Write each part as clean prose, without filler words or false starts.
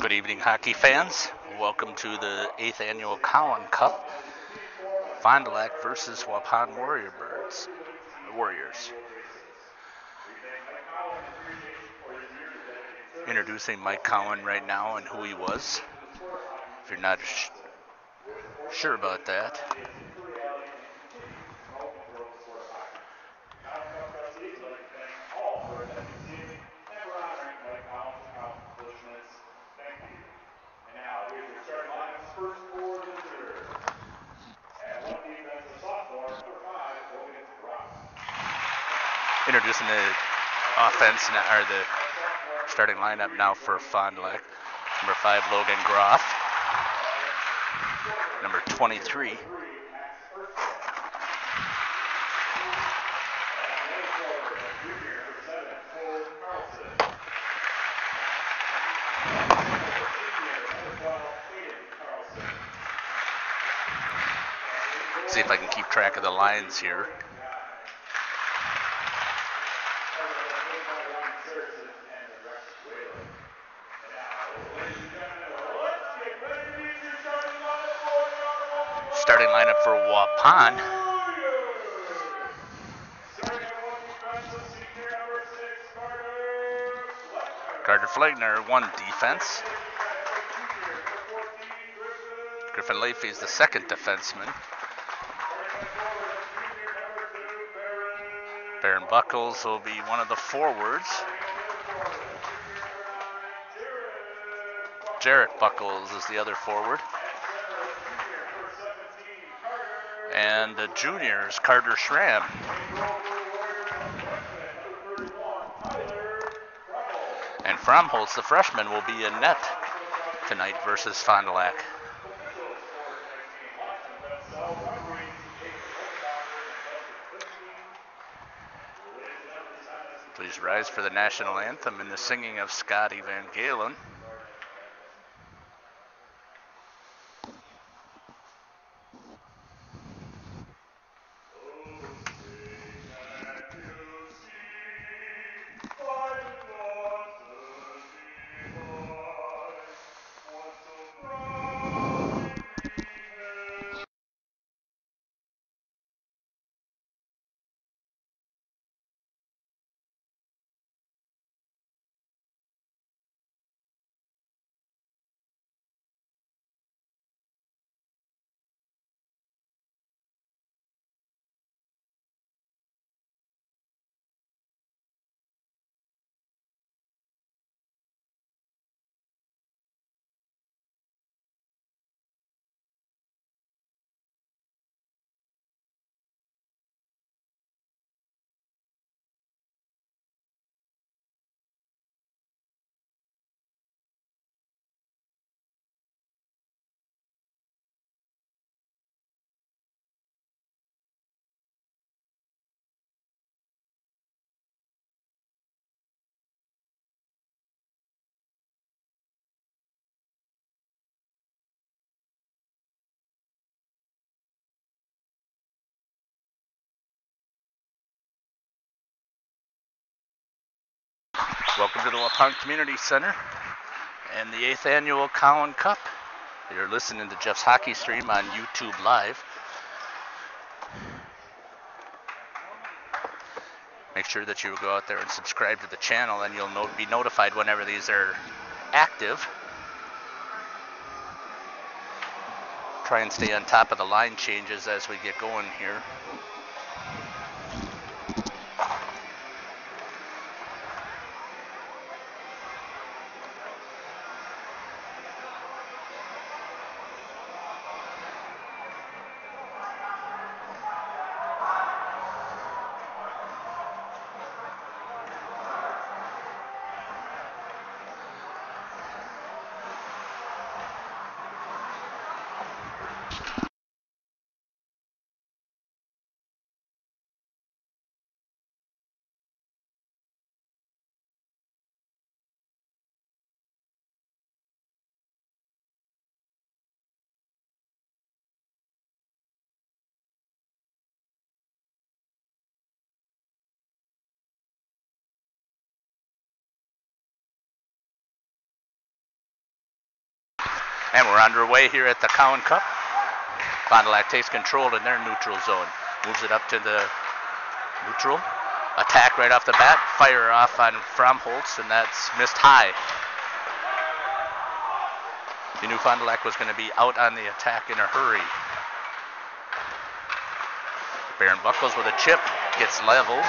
Good evening, hockey fans. Welcome to the 8th annual Cowan Cup. Fond du Lac versus Waupun Warriors. Introducing Mike Cowan right now and who he was. If you're not sure about that. Introducing the offense, or the starting lineup now for Fond du Lac. Number 5, Logan Groff. Number 23, see if I can keep track of the lines here. Starting lineup for Waupun. Carter Flegner, 1 defense. Griffin Leafy is the 2nd defenseman. Baron Buckles will be one of the forwards. Jarrett Buckles is the other forward. And the juniors, Carter Schramm. And Fromholtz, the freshman, will be in net tonight versus Fond du Lac. Please rise for the national anthem and the singing of Scotty Van Galen. Welcome to the Waupun Community Center and the 8th annual Cowan Cup. You're listening to Jeff's Hockey Stream on YouTube Live. Make sure that you go out there and subscribe to the channel, and you'll be notified whenever these are active. Try and stay on top of the line changes as we get going here. And we're underway here at the Cowan Cup. Fond du Lac takes control in their neutral zone. Moves it up to the neutral. Attack right off the bat. Fire off on Fromholtz, and that's missed high. You knew Fond du Lac was going to be out on the attack in a hurry. Baron Buckles with a chip. Gets leveled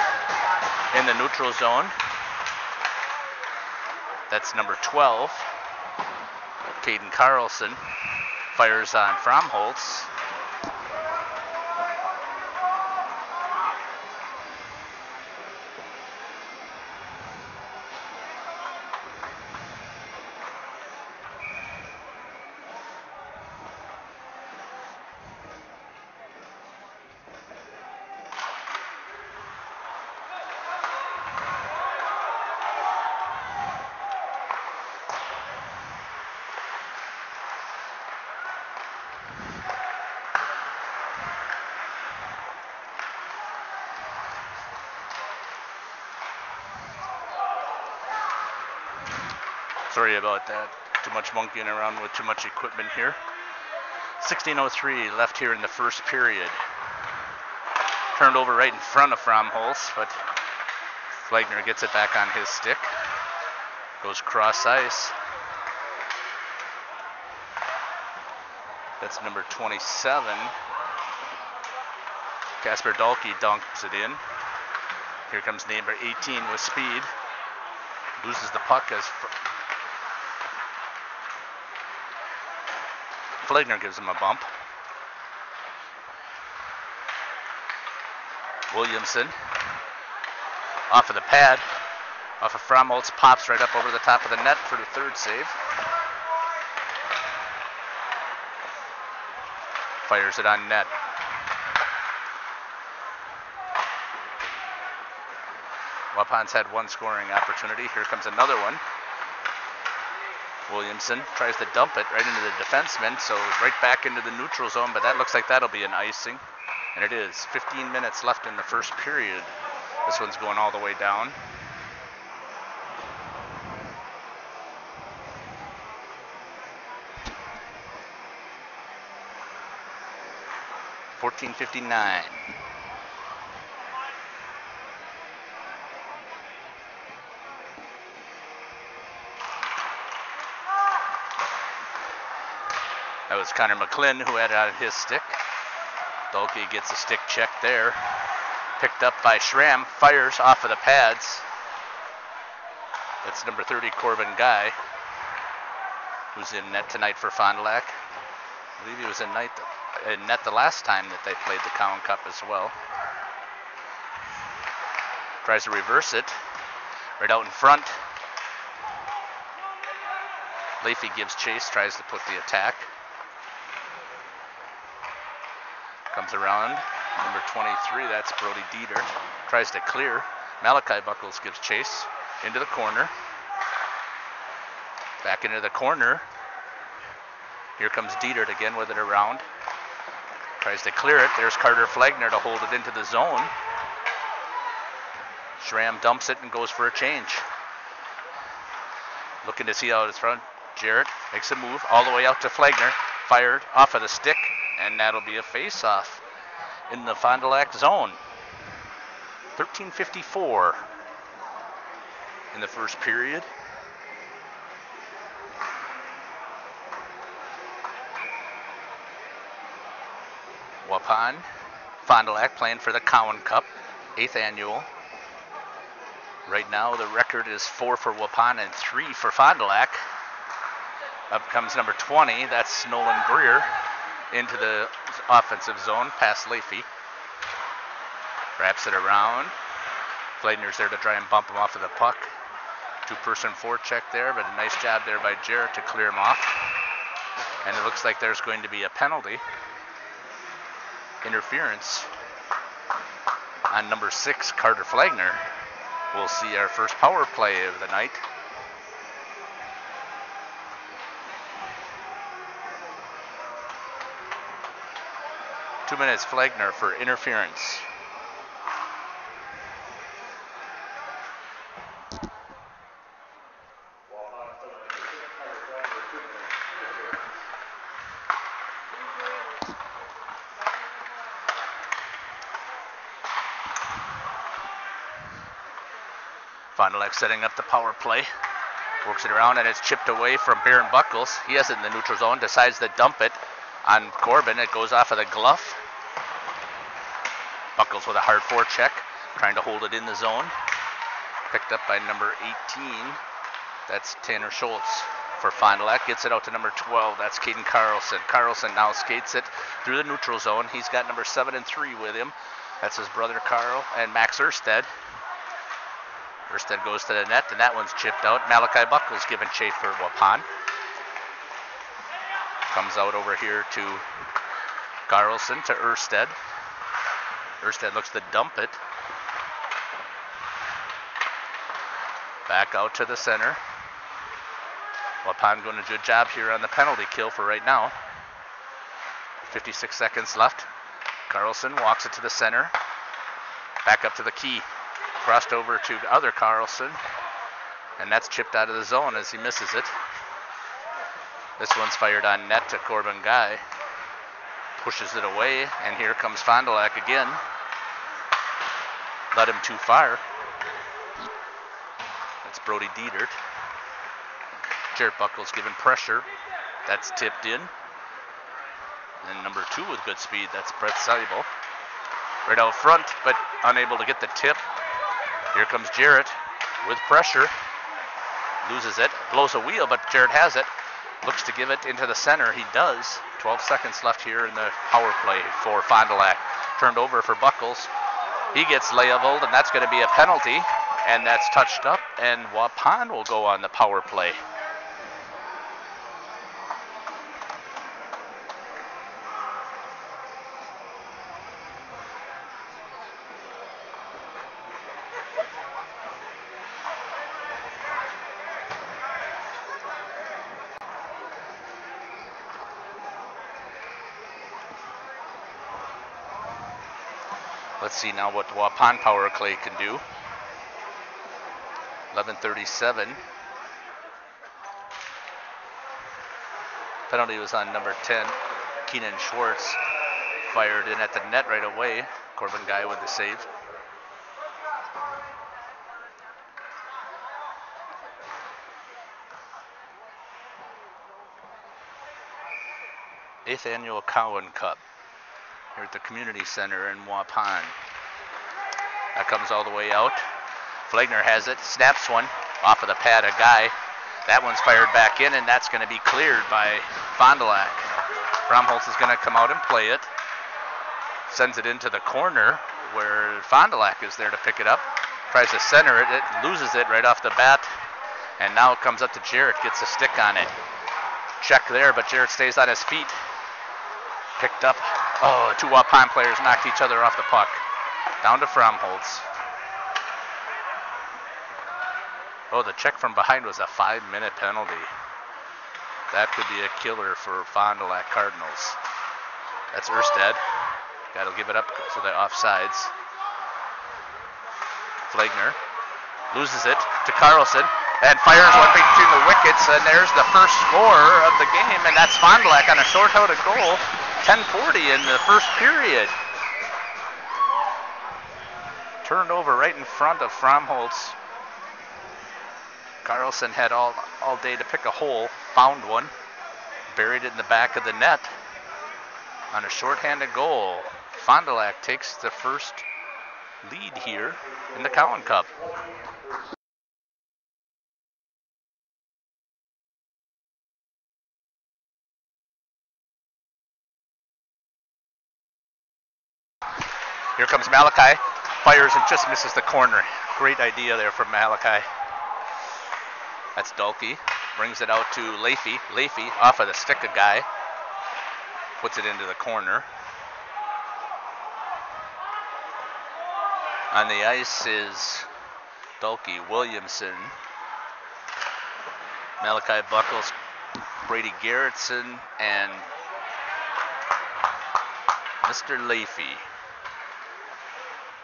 in the neutral zone. That's number 12. Caden Carlson fires on Fromholtz. Sorry about that. Too much monkeying around with too much equipment here. 16:03 left here in the first period. Turned over right in front of Fromholtz, but Flegner gets it back on his stick. Goes cross ice. That's number 27. Casper Dahlke dunks it in. Here comes number 18 with speed. Loses the puck as Flegner gives him a bump. Williamson off of the pad, off of Fromholtz, pops right up over the top of the net for the third save. Fires it on net. Waupun's had one scoring opportunity. Here comes another one. Williamson tries to dump it right into the defenseman, so right back into the neutral zone, but that looks like that'll be an icing. And it is. 15 minutes left in the first period. This one's going all the way down. $14.59. That was Connor McClin who had it on his stick. Dahlke gets a stick check there. Picked up by Schramm. Fires off of the pads. That's number 30, Corbin Guy, who's in net tonight for Fond du Lac. I believe he was in net the last time that they played the Cowan Cup as well. Tries to reverse it. Right out in front. Leafy gives chase, tries to put the attack. Comes around, number 23, that's Brody Dieter. Tries to clear. Malachi Buckles gives chase into the corner. Back into the corner. Here comes Dieter again with it around. Tries to clear it. There's Carter Flegner to hold it into the zone. Schramm dumps it and goes for a change. Looking to see out his front. Jarrett makes a move all the way out to Flegner. Fired off of the stick. And that'll be a face-off in the Fond du Lac zone. 13:54 in the first period. Waupun, Fond du Lac playing for the Cowan Cup, 8th annual. Right now the record is 4 for Waupun and 3 for Fond du Lac. Up comes number 20, that's Nolan Greer. Into the offensive zone, past Leafy. Wraps it around. Flegner's there to try and bump him off of the puck. Two-person forecheck there, but a nice job there by Jarrett to clear him off. And it looks like there's going to be a penalty. Interference on number 6, Carter Flegner. We'll see our first power play of the night. Two minutes, Flegner for interference. Fond du Lac setting up the power play. Works it around, and it's chipped away from Baron Buckles. He has it in the neutral zone, decides to dump it on Corbin. It goes off of the glove. Buckles with a hard forecheck, trying to hold it in the zone. Picked up by number 18. That's Tanner Schultz for Fond du Lac. Gets it out to number 12. That's Caden Carlson. Carlson now skates it through the neutral zone. He's got number 7 and 3 with him. That's his brother Carl and Max Ersted. Ersted goes to the net, and that one's chipped out. Malachi Buckles giving chase for Waupun. Comes out over here to Carlson to Ersted. Ersted looks to dump it. Back out to the center. Waupun doing a good job here on the penalty kill for right now. 56 seconds left. Carlson walks it to the center. Back up to the key. Crossed over to the other Carlson. And that's chipped out of the zone as he misses it. This one's fired on net to Corbin Guy. Pushes it away, and here comes Fond du Lac again. Led him too far. That's Brody Dietert. Jared Buckles giving pressure. That's tipped in. And number 2 with good speed, that's Brett Seibel. Right out front, but unable to get the tip. Here comes Jarrett with pressure. Loses it, blows a wheel, but Jarrett has it. Looks to give it into the center. He does. 12 seconds left here in the power play for Fond du Lac. Turned over for Buckles. He gets labeled, and that's going to be a penalty. And that's touched up, and Waupun will go on the power play. Let's see now what the Waupun power play can do. 11:37. Penalty was on number 10, Keenan Schwartz. Fired in at the net right away. Corbin Guy with the save. Eighth annual Cowan Cup here at the community center in Waupun. That comes all the way out. Flagner has it, snaps one off of the pad of Guy. That one's fired back in, and that's going to be cleared by Fond du Lac. Bromholtz is going to come out and play it. Sends it into the corner where Fond du Lac is there to pick it up. Tries to center it, it loses it right off the bat. And now it comes up to Jarrett, gets a stick on it. Check there, but Jarrett stays on his feet. Picked up. Oh, the 2 Waupun players knocked each other off the puck. Down to Fromholtz. Oh, the check from behind was a 5-minute penalty. That could be a killer for Fond du Lac Cardinals. That's Ersted. Got to give it up to the offsides. Flagner loses it to Carlson and fires one between the wickets, and there's the first score of the game, and that's Fond du Lac on a short-handed goal. 10:40 in the first period. Turned over right in front of Fromholtz. Carlson had all day to pick a hole, found one, buried it in the back of the net on a shorthanded goal. Fond du Lac takes the first lead here in the Cowan Cup. Here comes Malachi, fires and just misses the corner. Great idea there from Malachi. That's Dalkey, brings it out to Leafy. Leafy off of the stick of Guy, puts it into the corner. On the ice is Dalkey, Williamson, Malachi Buckles, Brady Garrettson, and Mr. Leafy.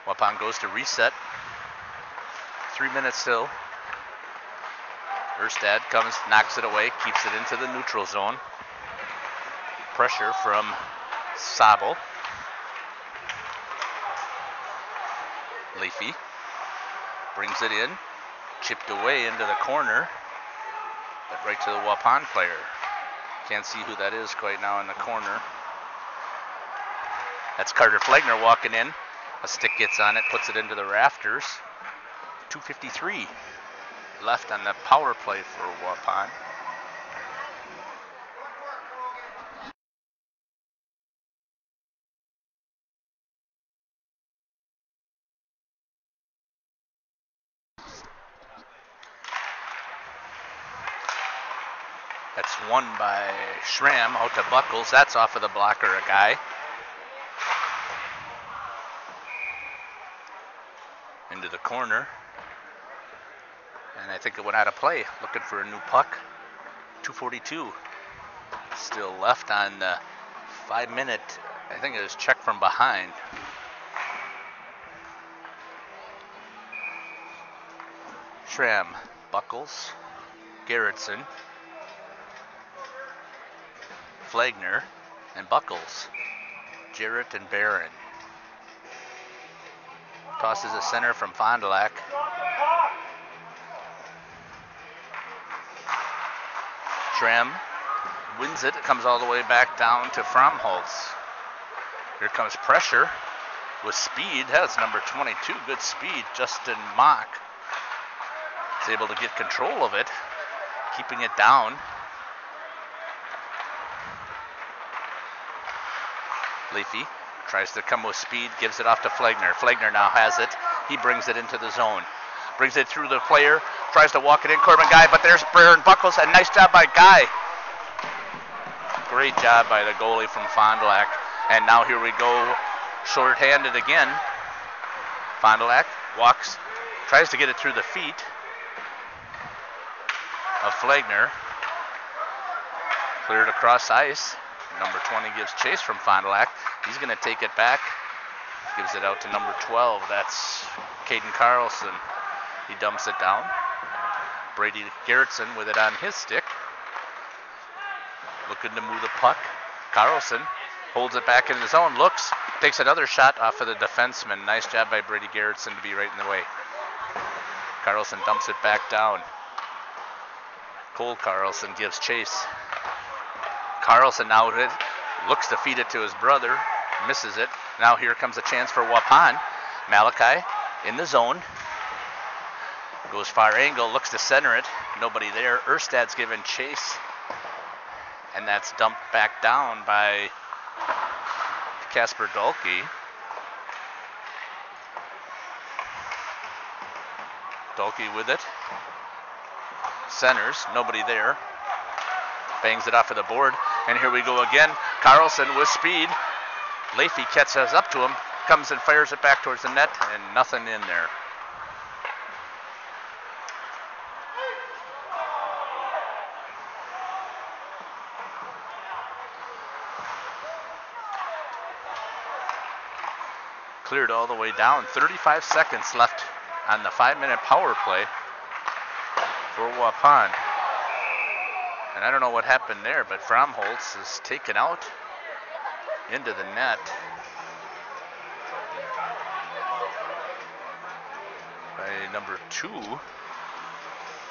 Waupun goes to reset. 3 minutes still. Erstad comes, knocks it away, keeps it into the neutral zone. Pressure from Sabel. Leafy brings it in. Chipped away into the corner, but right to the Waupun player. Can't see who that is quite now in the corner. That's Carter Flegner walking in. A stick gets on it, puts it into the rafters. 2:53 left on the power play for Waupun. That's won by Schramm out to Buckles. That's off of the blocker, a guy. Into the corner. And I think it went out of play. Looking for a new puck. 2:42 still left on the 5-minute. I think it was check from behind. Schramm, Buckles, Gerritsen, Flegner, and Buckles. Jarrett and Barron. Tosses a center from Fond du Lac. Schramm wins it. It comes all the way back down to Fromholz. Here comes pressure with speed. That's number 22. Good speed. Justin Mock is able to get control of it, keeping it down. Leafy tries to come with speed, gives it off to Flegner. Flegner now has it. He brings it into the zone. Brings it through the player, tries to walk it in, Corbin Guy, but there's Baron Buckles. A nice job by Guy. Great job by the goalie from Fond du Lac. And now here we go, short-handed again. Fond du Lac walks, tries to get it through the feet of Flegner. Cleared across ice. Number 20 gives chase from Fond du Lac. He's going to take it back. Gives it out to number 12. That's Caden Carlson. He dumps it down. Brady Gerritsen with it on his stick. Looking to move the puck. Carlson holds it back in the zone. Looks. Takes another shot off of the defenseman. Nice job by Brady Gerritsen to be right in the way. Carlson dumps it back down. Cole Carlson gives chase. Carlson now looks to feed it to his brother. Misses it. Now here comes a chance for Waupun. Malachi in the zone. Goes far angle, looks to center it. Nobody there. Erstad's given chase. And that's dumped back down by Casper Dahlke. Dahlke with it. Centers, nobody there. Bangs it off of the board. And here we go again. Carlson with speed. Leafy catches up to him. Comes and fires it back towards the net. And nothing in there. Cleared all the way down. 35 seconds left on the 5-minute power play for Waupun. And I don't know what happened there, but Fromholz is taken out into the net by number 2,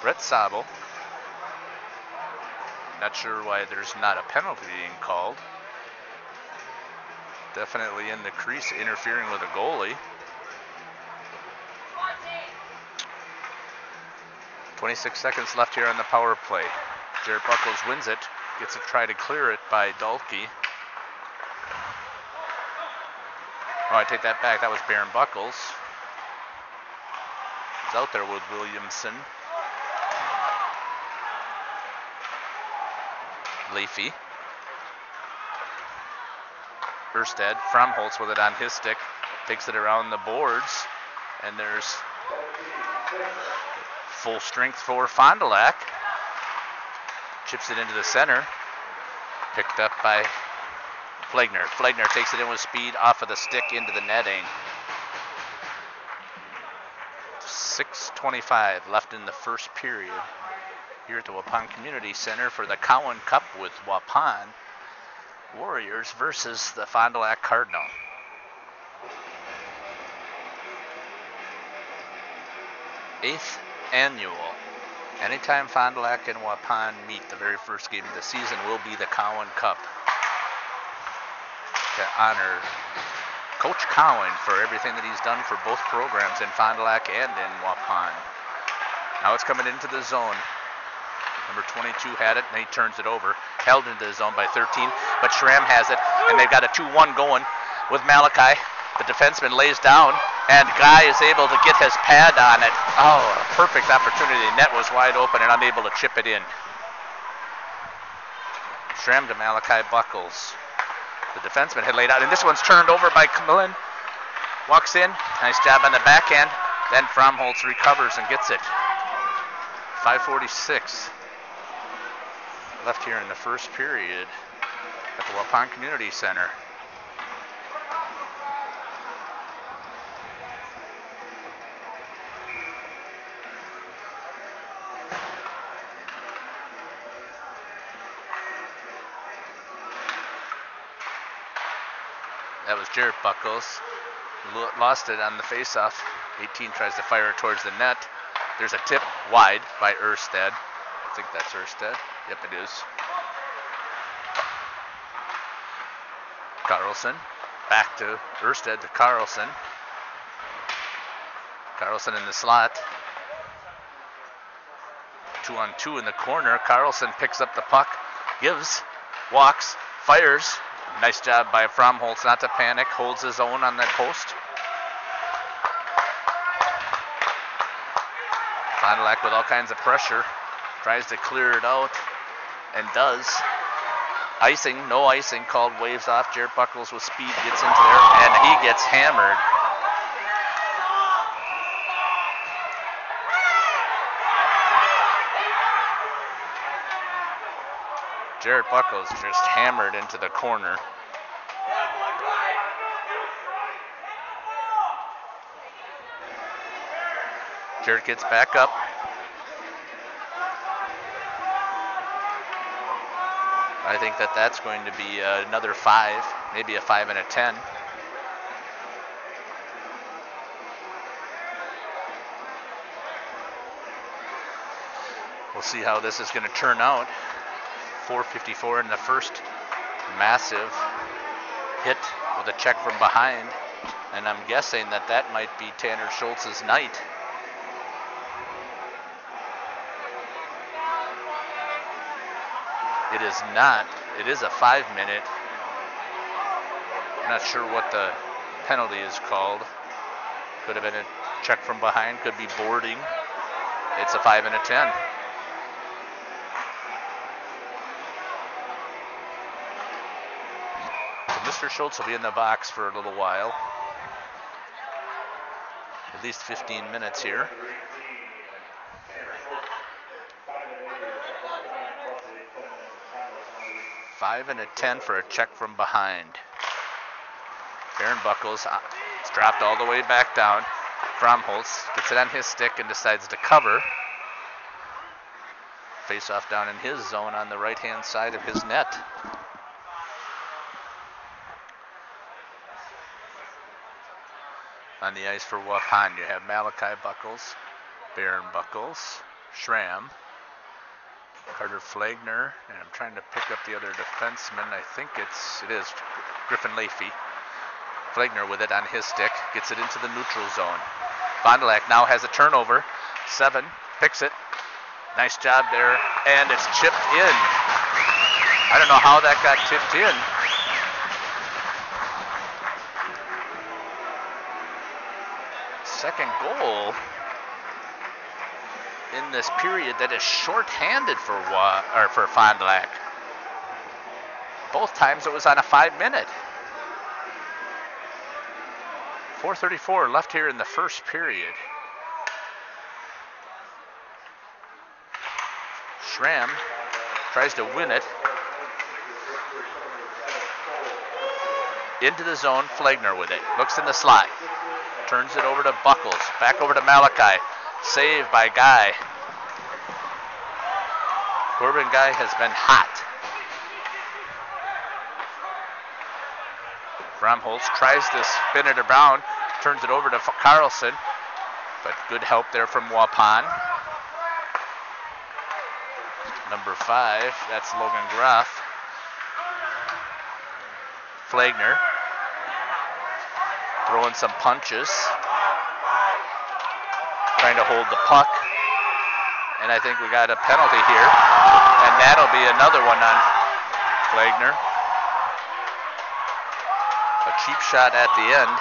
Brett Sabel. Not sure why there's not a penalty being called. Definitely in the crease, interfering with a goalie. 26 seconds left here on the power play. Jared Buckles wins it, gets a try to clear it by Dahlke. Oh, I take that back. That was Baron Buckles. He's out there with Williamson. Leafy. Erstad, Fromholz with it on his stick, takes it around the boards, and there's full strength for Fond du Lac. Chips it into the center, picked up by Flegner. Flegner takes it in with speed off of the stick into the netting. 6:25 left in the first period here at the Waupun Community Center for the Cowan Cup with Waupun Warriors versus the Fond du Lac Cardinals. Eighth Annual. Anytime Fond du Lac and Waupun meet, the very first game of the season will be the Cowan Cup. To honor Coach Cowan for everything that he's done for both programs in Fond du Lac and in Waupun. Now it's coming into the zone. Number 22 had it, and he turns it over. Held into the zone by 13, but Schramm has it, and they've got a 2-1 going with Malachi. The defenseman lays down, and Guy is able to get his pad on it. Oh, a perfect opportunity. Net was wide open and unable to chip it in. Schramm to Malachi Buckles. The defenseman had laid out, and this one's turned over by Camillin. Walks in, nice job on the backhand. Then Fromholtz recovers and gets it. 5:46 left here in the first period at the Waupun Community Center. That was Jared Buckles. Lost it on the faceoff. 18 tries to fire it towards the net. There's a tip wide by Erstead. I think that's Erstead. Yep, it is. Carlson. Back to Erstead to Carlson. Carlson in the slot. 2-on-2 in the corner. Carlson picks up the puck. Gives. Walks. Fires. Nice job by Fromholtz not to panic. Holds his own on that post. Fond du Lac with all kinds of pressure. Tries to clear it out. And does. Icing, no icing called, waves off. Jared Buckles with speed gets into there, and he gets hammered. Jared Buckles just hammered into the corner. Jared gets back up. I think that's going to be another 5, maybe a 5 and a 10. We'll see how this is going to turn out. 4:54 in the first. Massive hit with a check from behind. And I'm guessing that might be Tanner Schultz's night. It is not. It is a 5-minute. I'm not sure what the penalty is called. Could have been a check from behind. Could be boarding. It's a 5 and a 10. So Mr. Schultz will be in the box for a little while. At least 15 minutes here. 5 and a 10 for a check from behind. Baron Buckles, it's dropped all the way back down. Fromholtz gets it on his stick and decides to cover. Face off down in his zone on the right-hand side of his net. On the ice for Waupun, you have Malachi Buckles, Baron Buckles, Schramm, Carter Flagner, and I'm trying to pick up the other defenseman. I think it is Griffin Leafy. Flagner with it on his stick, gets it into the neutral zone. Fond du Lac now has a turnover. 7, picks it. Nice job there, and it's chipped in. I don't know how that got tipped in. Second goal in this period that is shorthanded for Fond du Lac. Both times it was on a 5-minute. 4:34 left here in the first period. Schramm tries to win it. Into the zone, Flagner with it. Looks in the slot. Turns it over to Buckles. Back over to Malachi. Save by Guy. Corbin Guy has been hot. Fromholtz tries to spin it around. Turns it over to Carlson. But good help there from Waupun. Number 5, that's Logan Groff. Flagner throwing some punches, trying to hold the puck. And I think we got a penalty here. And that'll be another one on Flagner. A cheap shot at the end.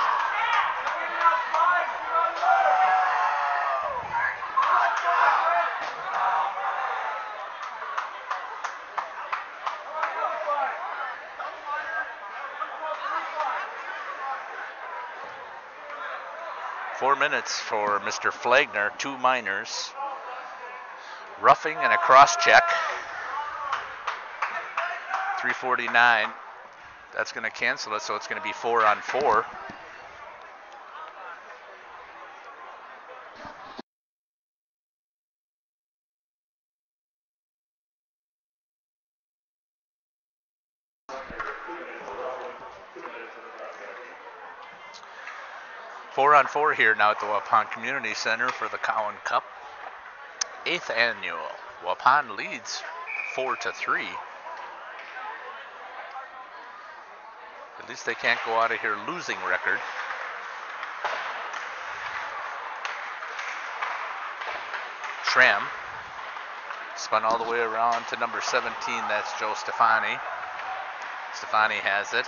Four minutes for Mr. Flagner, 2 minors. Roughing and a cross check. 3:49. That's going to cancel it, so it's going to be 4-on-4. Four here now at the Waupun Community Center for the Cowan Cup. 8th annual. Waupun leads 4-3. At least they can't go out of here losing record. Schramm spun all the way around to number 17. That's Joe Stefani. Stefani has it,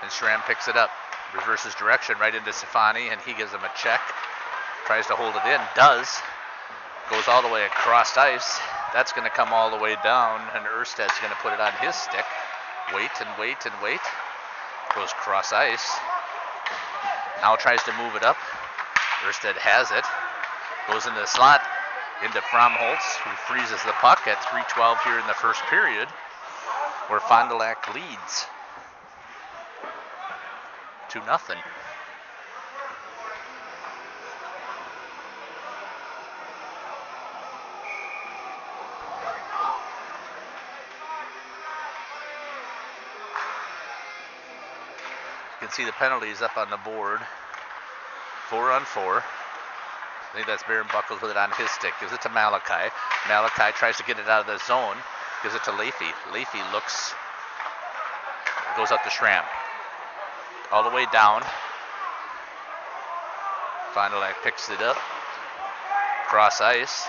and Schramm picks it up. Reverses direction right into Stefani, and he gives him a check. Tries to hold it in, does. Goes all the way across ice. That's going to come all the way down, and Ersted's going to put it on his stick. Wait and wait and wait. Goes cross ice. Now tries to move it up. Ersted has it. Goes into the slot, into Fromholtz, who freezes the puck at 3:12 here in the first period, where Fond du Lac leads 2-0. You can see the penalties up on the board. 4-on-4. I think that's Baron Buckles with it on his stick. Gives it to Malachi. Malachi tries to get it out of the zone. Gives it to Leafy. Leafy looks, goes up to Schramm. All the way down. Fond du Lac picks it up. Cross ice.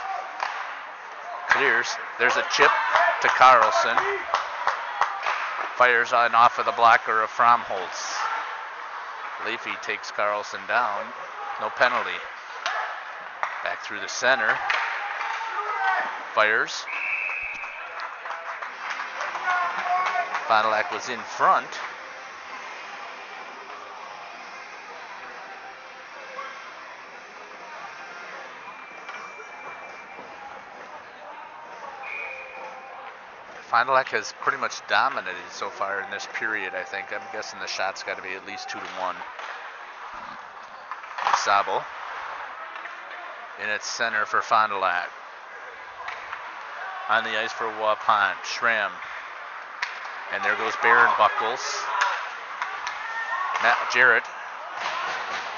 Clears. There's a chip to Carlson. Fires on off of the blocker of Fromholtz. Leafy takes Carlson down. No penalty. Back through the center. Fires. Fond du Lac was in front. Fond du Lac has pretty much dominated so far in this period, I think. I'm guessing the shot's got to be at least 2-1. Sabo in its center for Fond du Lac. On the ice for Waupun, Schramm. And there goes Baron Buckles. Matt Jarrett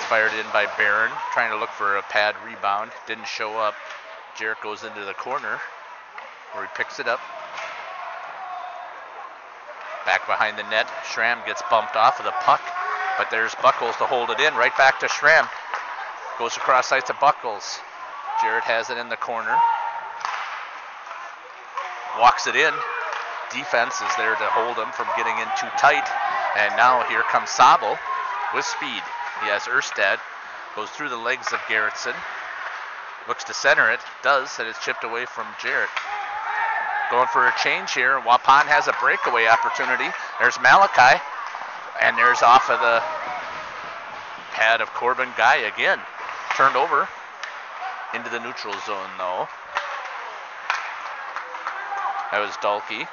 fired in by Barron, trying to look for a pad rebound. Didn't show up. Jarrett goes into the corner where he picks it up. Back behind the net, Schramm gets bumped off of the puck, but there's Buckles to hold it in. Right back to Schramm. Goes across ice to Buckles. Jarrett has it in the corner. Walks it in. Defense is there to hold him from getting in too tight. And now here comes Sabo with speed. He has Erstad. Goes through the legs of Garrettson. Looks to center it. Does, and it's chipped away from Jarrett. Going for a change here. Waupun has a breakaway opportunity. There's Malachi. And there's off of the pad of Corbin Guy again. Turned over into the neutral zone, though. That was Dalkey.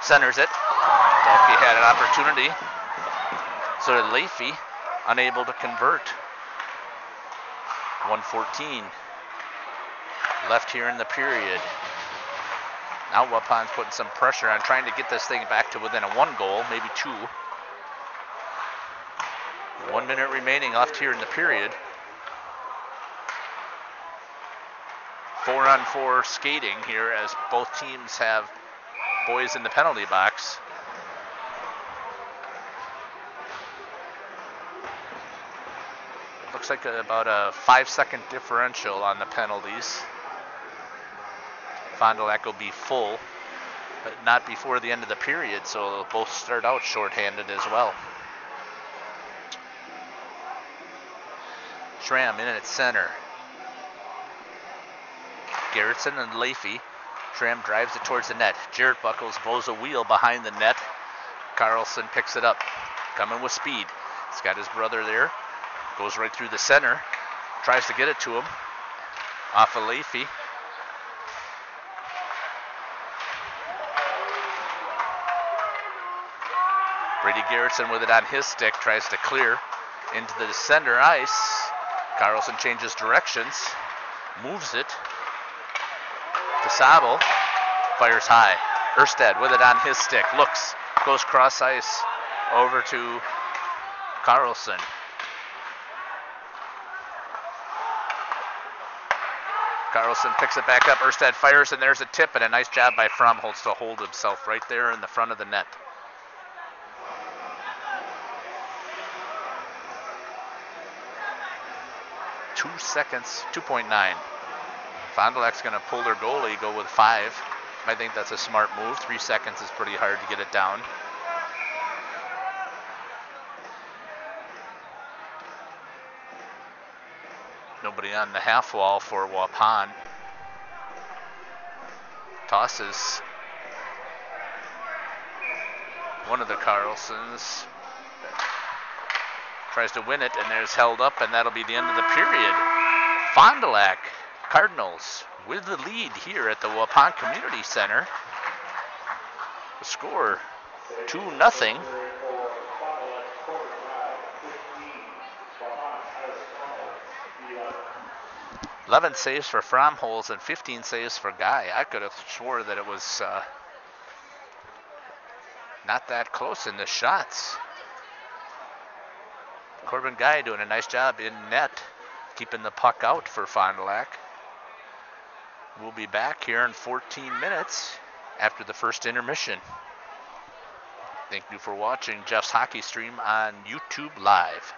Centers it. Dalkey had an opportunity. So did Leafy. Unable to convert. 1:14 left here in the period. Now Waupun's putting some pressure on, trying to get this thing back to within a 1 goal, maybe 2. 1 minute remaining left here in the period. 4-on-4 skating here as both teams have boys in the penalty box. Looks like about a 5-second differential on the penalties. Fond du Lac will be full, but not before the end of the period, so they'll both start out shorthanded as well. Schramm in at center. Gerritsen and Leafy. Schramm drives it towards the net. Jarrett Buckles blows a wheel behind the net. Carlson picks it up, coming with speed. He's got his brother there. Goes right through the center. Tries to get it to him. Off of Leafy. Brady Gerritsen with it on his stick. Tries to clear into the center ice. Carlson changes directions. Moves it. To Sabel. Fires high. Erstad with it on his stick. Looks. Goes cross ice. Over to Carlson. Carlson picks it back up. Erstad fires, and there's a tip, and a nice job by Fromholtz to hold himself right there in the front of the net. Two seconds, 2.9. Fond du Lac's going to pull their goalie, go with 5. I think that's a smart move. 3 seconds is pretty hard to get it down. Nobody on the half wall for Waupun. Tosses one of the Carlsons. Tries to win it, and there's held up, and that'll be the end of the period. Fond du Lac Cardinals with the lead here at the Waupun Community Center. The score 2-0. 11 saves for Fromholtz and 15 saves for Guy. I could have swore that it was not that close in the shots. Corbin Guy doing a nice job in net, keeping the puck out for Fond du Lac. We'll be back here in 14 minutes after the first intermission. Thank you for watching Jeff's Hockey Stream on YouTube Live.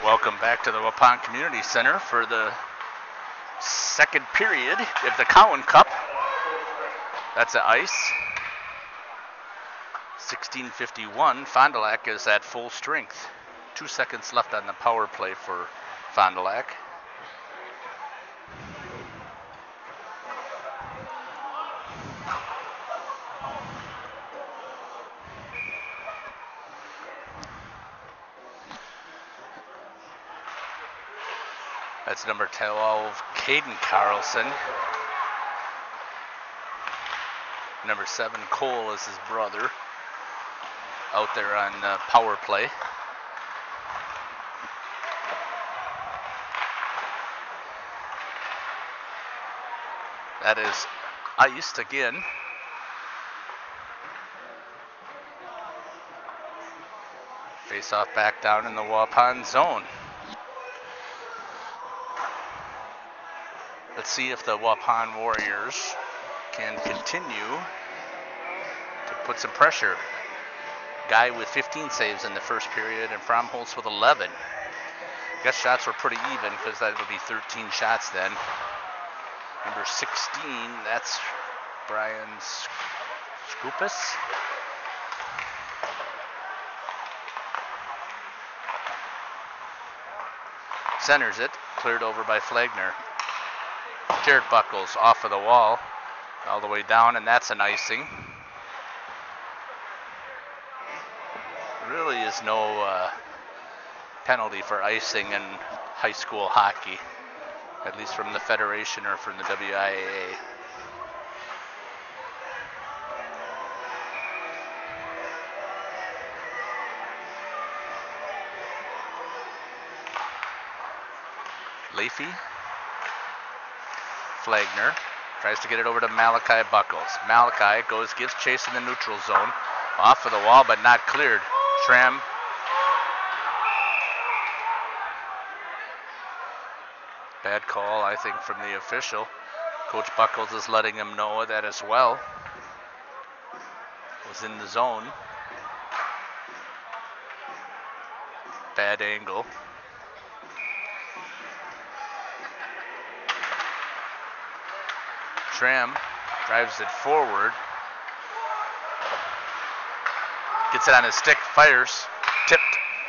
Welcome back to the Waupun Community Center for the second period of the Cowan Cup. That's the ice. 16:51. Fond du Lac is at full strength. 2 seconds left on the power play for Fond du Lac. That's number 12, Caden Carlson. Number 7, Cole, is his brother, out there on power play. That is iced again. Face off back down in the Waupun zone. Let's see if the Waupun Warriors can continue to put some pressure. Guy with 15 saves in the first period and Fromholz with 11. I guess shots were pretty even because that would be 13 shots then. Number 16, that's Brian Scoopus. Centers it, cleared over by Flagner. Jared Buckles off of the wall, all the way down, and that's an icing. Really is no penalty for icing in high school hockey, at least from the Federation or from the WIAA. Leafy. Flagner tries to get it over to Malachi Buckles. Malachi gives chase in the neutral zone. Off of the wall, but not cleared. Schramm. Bad call, I think, from the official. Coach Buckles is letting him know that as well. Was in the zone. Bad angle. Schramm drives it forward. Gets it on his stick, fires. Tipped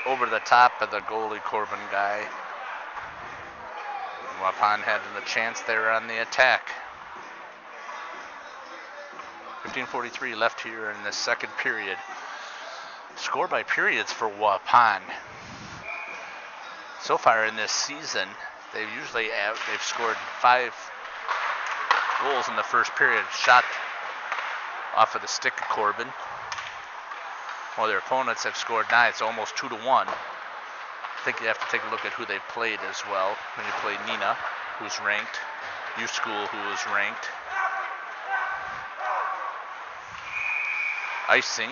over the top of the goalie Corbin guy. Waupun had the chance there on the attack. 15:43 left here in the second period. Score by periods for Waupun. So far in this season, they've scored 5 goals in the first period. Shot off of the stick of Corbin. While their opponents have scored 9, it's almost 2-1. I think you have to take a look at who they played as well. When you play Nina, who's ranked, U School, who is ranked. Icing.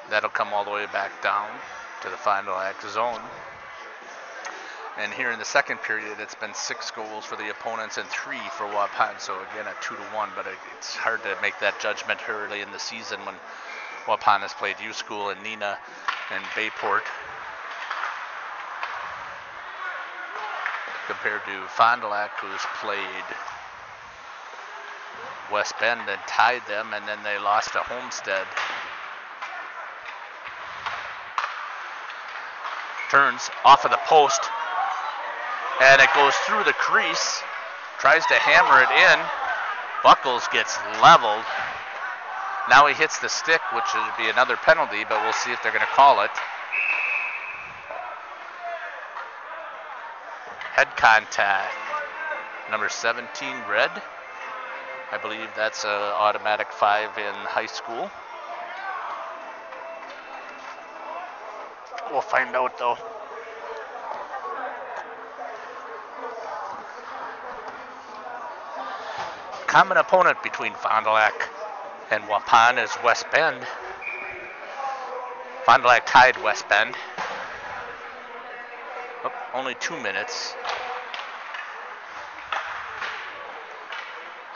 That'll come all the way back down to the Fond du Lac zone. And here in the second period, it's been 6 goals for the opponents and 3 for Waupun. So again, a 2-1, but it's hard to make that judgment early in the season when Waupun has played U School and Nina and Bayport, compared to Fond du Lac, who's played West Bend and tied them, and then they lost to Homestead. Turns off of the post, and it goes through the crease. Tries to hammer it in. Buckles gets leveled. Now he hits the stick, which would be another penalty, but we'll see if they're going to call it. Head contact. Number 17, red. I believe that's an automatic 5 in high school. We'll find out, though. Common opponent between Fond du Lac and Waupun is West Bend. Fond du Lac tied West Bend. Oh, only 2 minutes.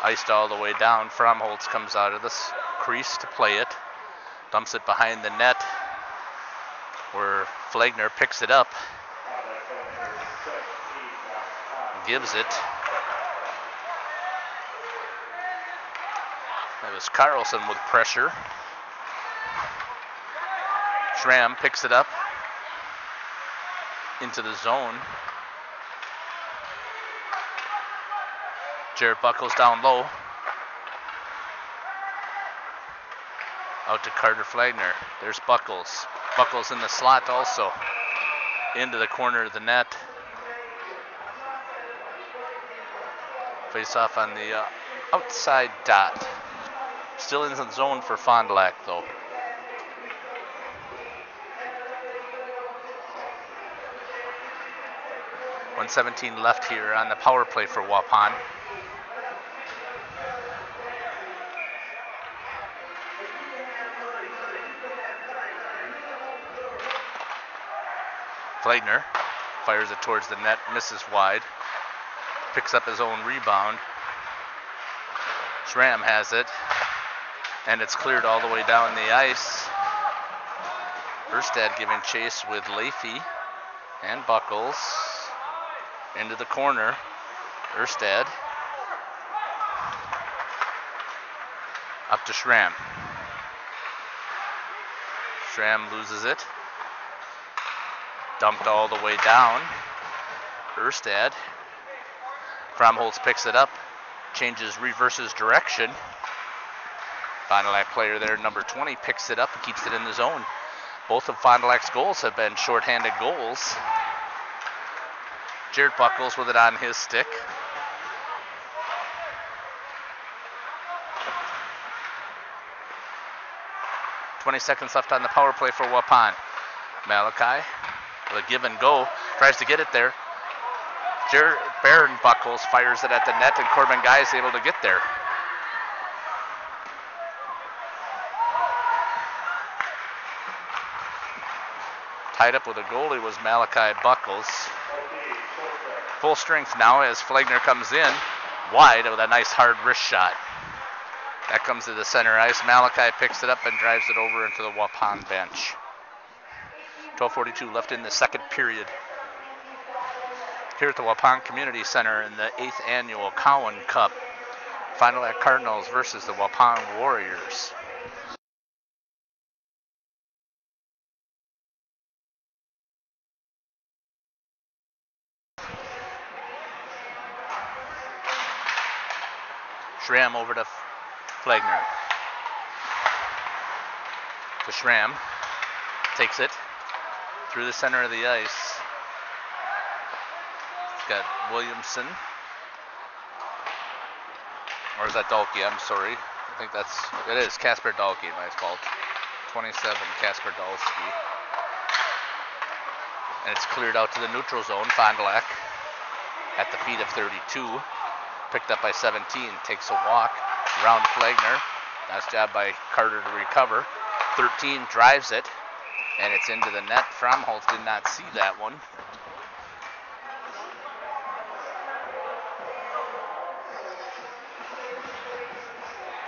Iced all the way down. Fromholz comes out of this crease to play it. Dumps it behind the net, where Flagner picks it up. Gives it. That was Carlson with pressure. Schramm picks it up into the zone. Jarrett Buckles down low. Out to Carter Flagner. There's Buckles. Buckles in the slot also. Into the corner of the net. Face off on the outside dot. Still in the zone for Fond du Lac though. .117 left here on the power play for Waupun. Flagner fires it towards the net, misses wide. Picks up his own rebound. Schramm has it, and it's cleared all the way down the ice. Erstad giving chase with Leafy and Buckles. Into the corner. Erstad. Up to Schramm. Schramm loses it. Dumped all the way down. Erstad. Fromholz picks it up. Changes, reverses direction. Fond du Lac player there, number 20, picks it up and keeps it in the zone. Both of Fond du Lac's goals have been shorthanded goals. Jarrett Buckles with it on his stick. .20 seconds left on the power play for Waupun. Malachi with a give and go. Tries to get it there. Baron Buckles fires it at the net, and Corbin Guy is able to get there. Tied up with a goalie was Malachi Buckles. Full strength now as Flagner comes in wide with a nice hard wrist shot. That comes to the center ice. Malachi picks it up and drives it over into the Waupun bench. 12:42 left in the second period. Here at the Waupun Community Center in the 8th annual Cowan Cup. Fond du Lac Cardinals versus the Waupun Warriors. Schramm over to Flagner. To Schramm. Takes it through the center of the ice. Got Williamson. Or is that Dahlke? I'm sorry. I think it is Casper Dahlke, my fault. 27, Casper Dahlke. And it's cleared out to the neutral zone. Fond du Lac at the feet of 32. Picked up by 17. Takes a walk around Flagner. Nice job by Carter to recover. 13 drives it. And it's into the net. Fromholz did not see that one.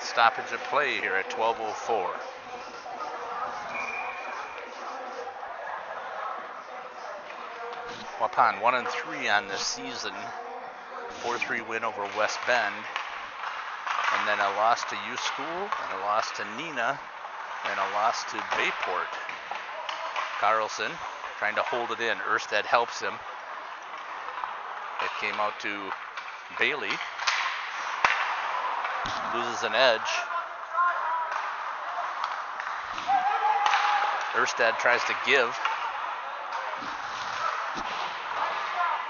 Stoppage of play here at 12:04. Waupun 1-3 on the season. 4-3 win over West Bend. And then a loss to U School, and a loss to Neenah, and a loss to Bayport. Carlson trying to hold it in. Erstad helps him. It came out to Bailey. Loses an edge. Erstad tries to give.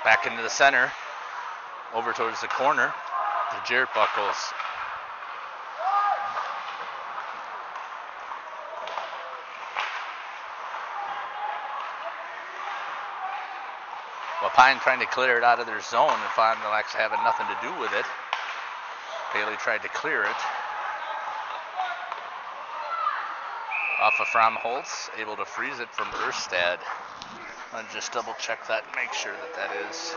Back into the center. Over towards the corner to Jarrett Buckles. Waupun trying to clear it out of their zone, and Fond du Lac's having nothing to do with it. Bailey tried to clear it. Off of Fromholz, able to freeze it from Erstad. I'll just double check that and make sure that that is.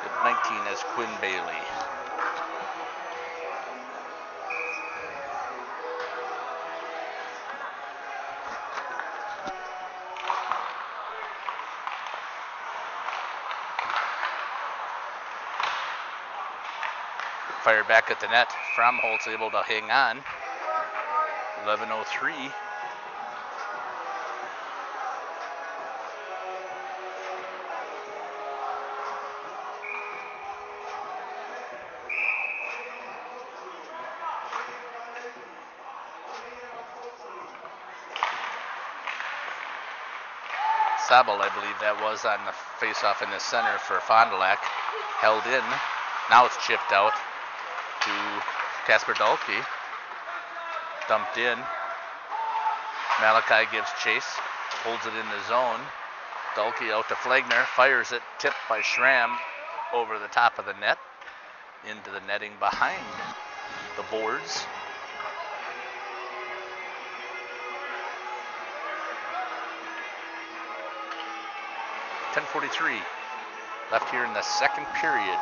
At 19 is Quinn Bailey. Fired back at the net. Fromholtz able to hang on. 11:03. Sabel, I believe that was, on the face-off in the center for Fond du Lac. Held in. Now it's chipped out to Casper Dahlke. Dumped in. Malachi gives chase. Holds it in the zone. Dahlke out to Flagner. Fires it. Tipped by Schramm over the top of the net. Into the netting behind the boards. .10:43 left here in the second period.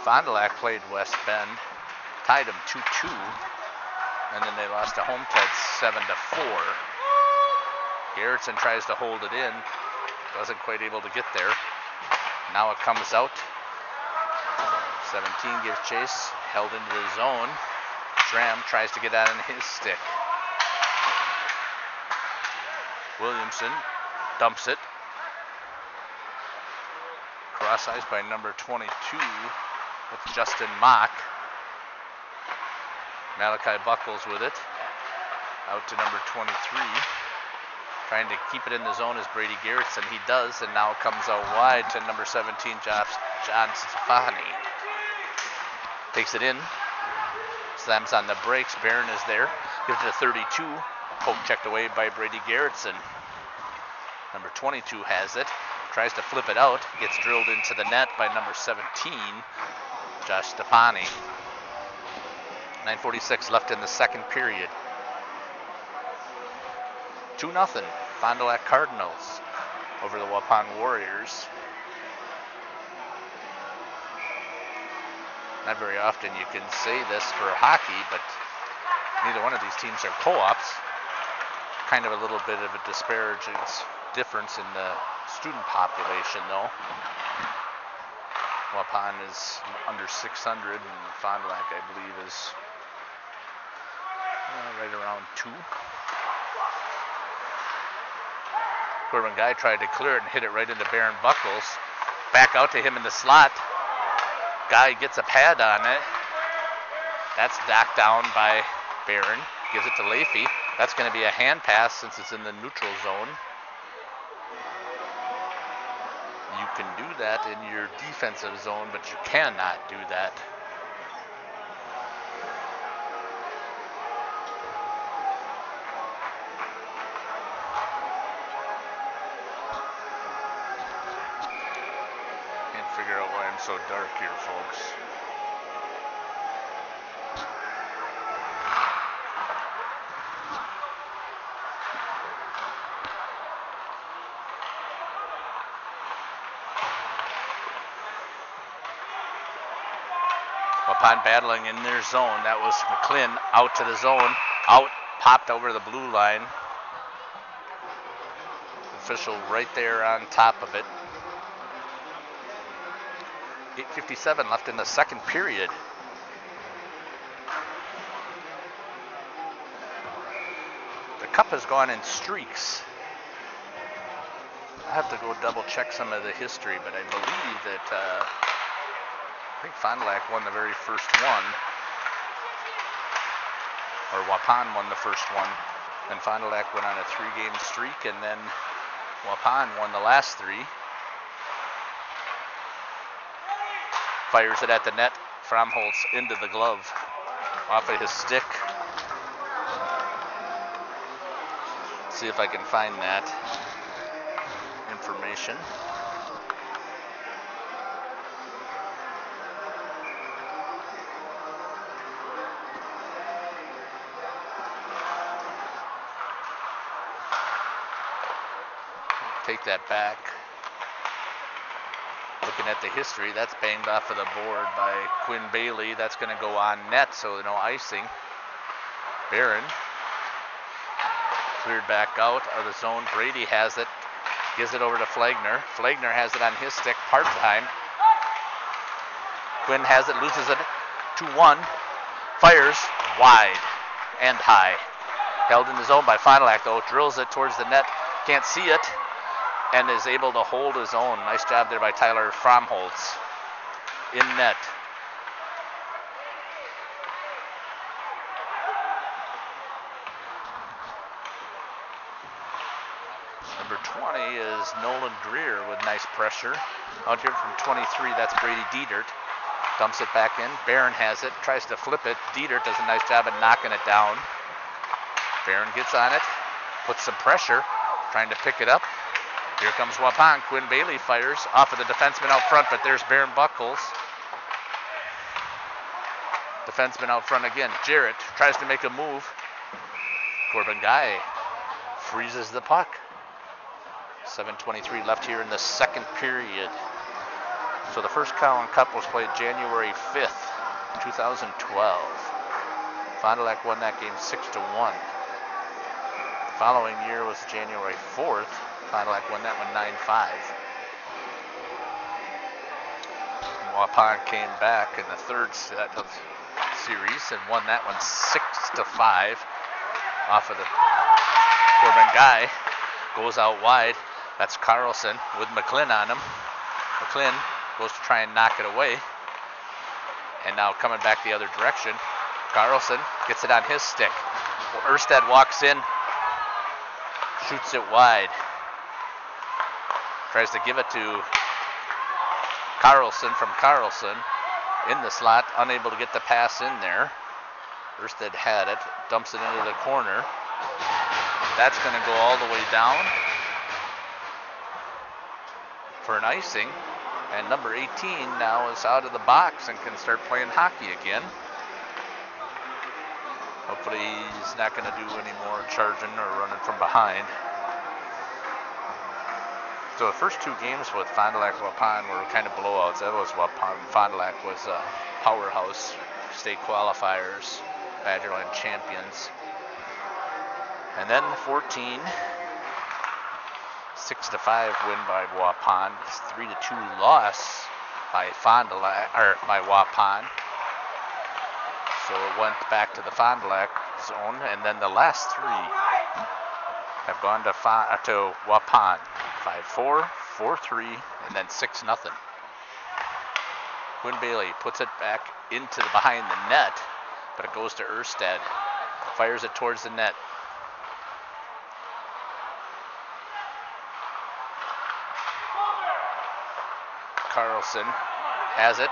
Fond du Lac played West Bend, tied them 2-2, and then they lost to Homestead 7-4. Gerritsen tries to hold it in, wasn't quite able to get there. Now it comes out. 17 gives chase, held into the zone. Schramm tries to get out on his stick. Williamson dumps it. Cross ice by number 22 with Justin Mock. Malachi Buckles with it. Out to number 23. Trying to keep it in the zone is Brady Gerritsen. He does, and now it comes out wide to number 17, John Stefani. Takes it in. Slams on the brakes. Barron is there. Gives it to 32. Poke checked away by Brady Gerritsen. Number 22 has it. Tries to flip it out. Gets drilled into the net by number 17, Josh Stefani. 9:46 left in the second period. 2-0 Fond du Lac Cardinals over the Waupun Warriors. Not very often you can say this for hockey, but neither one of these teams are co-ops. Kind of a little bit of a disparaging difference in the student population, though. Waupun is under 600, and Fond du Lac, I believe, is right around 2. Corbin Guy tried to clear it and hit it right into Barron Buckles. Back out to him in the slot. Guy gets a pad on it. That's docked down by Barron. Gives it to Leafy. That's going to be a hand pass since it's in the neutral zone. You can do that in your defensive zone, but you cannot do that. Can't figure out why I'm so dark here, folks. Waupun battling in their zone. That was McClin out to the zone. Out, popped over the blue line. Official right there on top of it. 8:57 left in the second period. The cup has gone in streaks. I have to go double check some of the history, but I believe that I think Fond du Lac won the very first one. Or Waupun won the first one. Then Fond du Lac went on a 3-game streak, and then Waupun won the last 3. Fires it at the net. Fromholtz into the glove. Off of his stick. See if I can find that information. Take that back. Looking at the history, that's banged off of the board by Quinn Bailey. That's going to go on net, so no icing. Barron cleared back out of the zone. Brady has it. Gives it over to Flagner. Flagner has it on his stick part-time. Quinn has it, loses it. 2-1. Fires wide and high. Held in the zone by Fond du Lac, though. Drills it towards the net. Can't see it. And is able to hold his own. Nice job there by Tyler Fromholtz. In net. Number 20 is Nolan Greer with nice pressure. Out here from 23, that's Brady Dietert. Dumps it back in. Barron has it, tries to flip it. Dietert does a nice job of knocking it down. Barron gets on it, puts some pressure, trying to pick it up. Here comes Waupun. Quinn Bailey fires off of the defenseman out front, but there's Barron Buckles. Defenseman out front again. Jarrett tries to make a move. Corbin Guy freezes the puck. 7:23 left here in the second period. So the first Cowan Cup was played January 5th, 2012. Fond du Lac won that game 6-1. The following year was January 4th. Fond du Lac won that one 9-5. Waupun came back in the third set of series and won that one 6-5 off of the Corbin Guy. Goes out wide. That's Carlson with McClin on him. McClin goes to try and knock it away. And now coming back the other direction. Carlson gets it on his stick. Erstad walks in. Shoots it wide. Tries to give it to Carlson from Carlson. In the slot. Unable to get the pass in there. Erstad had it. Dumps it into the corner. That's going to go all the way down for an icing. And number 18 now is out of the box and can start playing hockey again. Hopefully he's not going to do any more charging or running from behind. So the first two games with Fond du Lac Waupun were kind of blowouts. That was Waupun. Fond du Lac was a powerhouse, state qualifiers, Badgerland champions. And then 14, 6-5 win by Waupun. 3-2 loss by Fond du Lac, or by Waupun. So it went back to the Fond du Lac zone, and then the last three have gone to Waupun. 5-4, 4-3, and then 6-0. Quinn Bailey puts it back into the behind the net, but it goes to Erstad. Fires it towards the net. Carlson has it.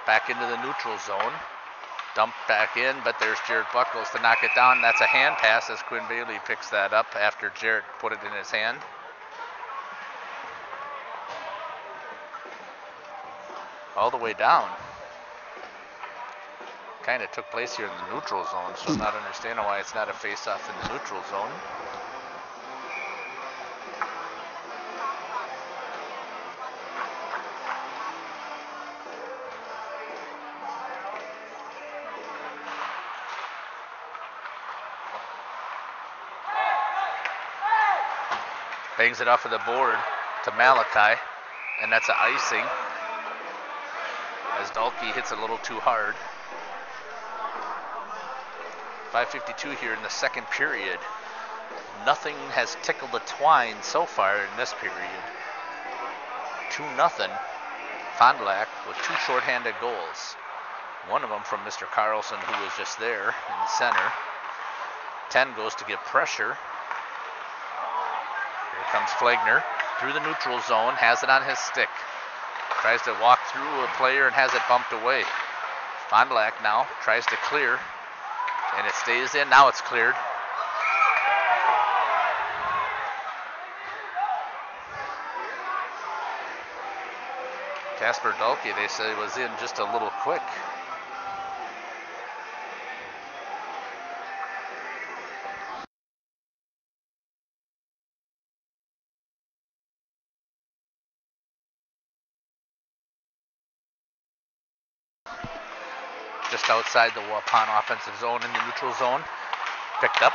Back into the neutral zone. Dumped back in, but there's Jarrett Buckles to knock it down. That's a hand pass as Quinn Bailey picks that up after Jarrett put it in his hand. All the way down. Kind of took place here in the neutral zone, so I'm not understanding why it's not a face-off in the neutral zone. Bangs it off of the board to Malachi, and that's an icing as Dalkey hits it a little too hard. 5:52 here in the second period. Nothing has tickled the twine so far in this period. 2-0. Fond du Lac with two shorthanded goals. One of them from Mr. Carlson, who was just there in the center. 10 goes to give pressure. Here comes Flagner through the neutral zone, has it on his stick. Tries to walk through a player and has it bumped away. Fond du Lac now tries to clear, and it stays in. Now it's cleared. Casper Dalkey, they say, was in just a little quick. Just outside the Waupun offensive zone in the neutral zone. Picked up.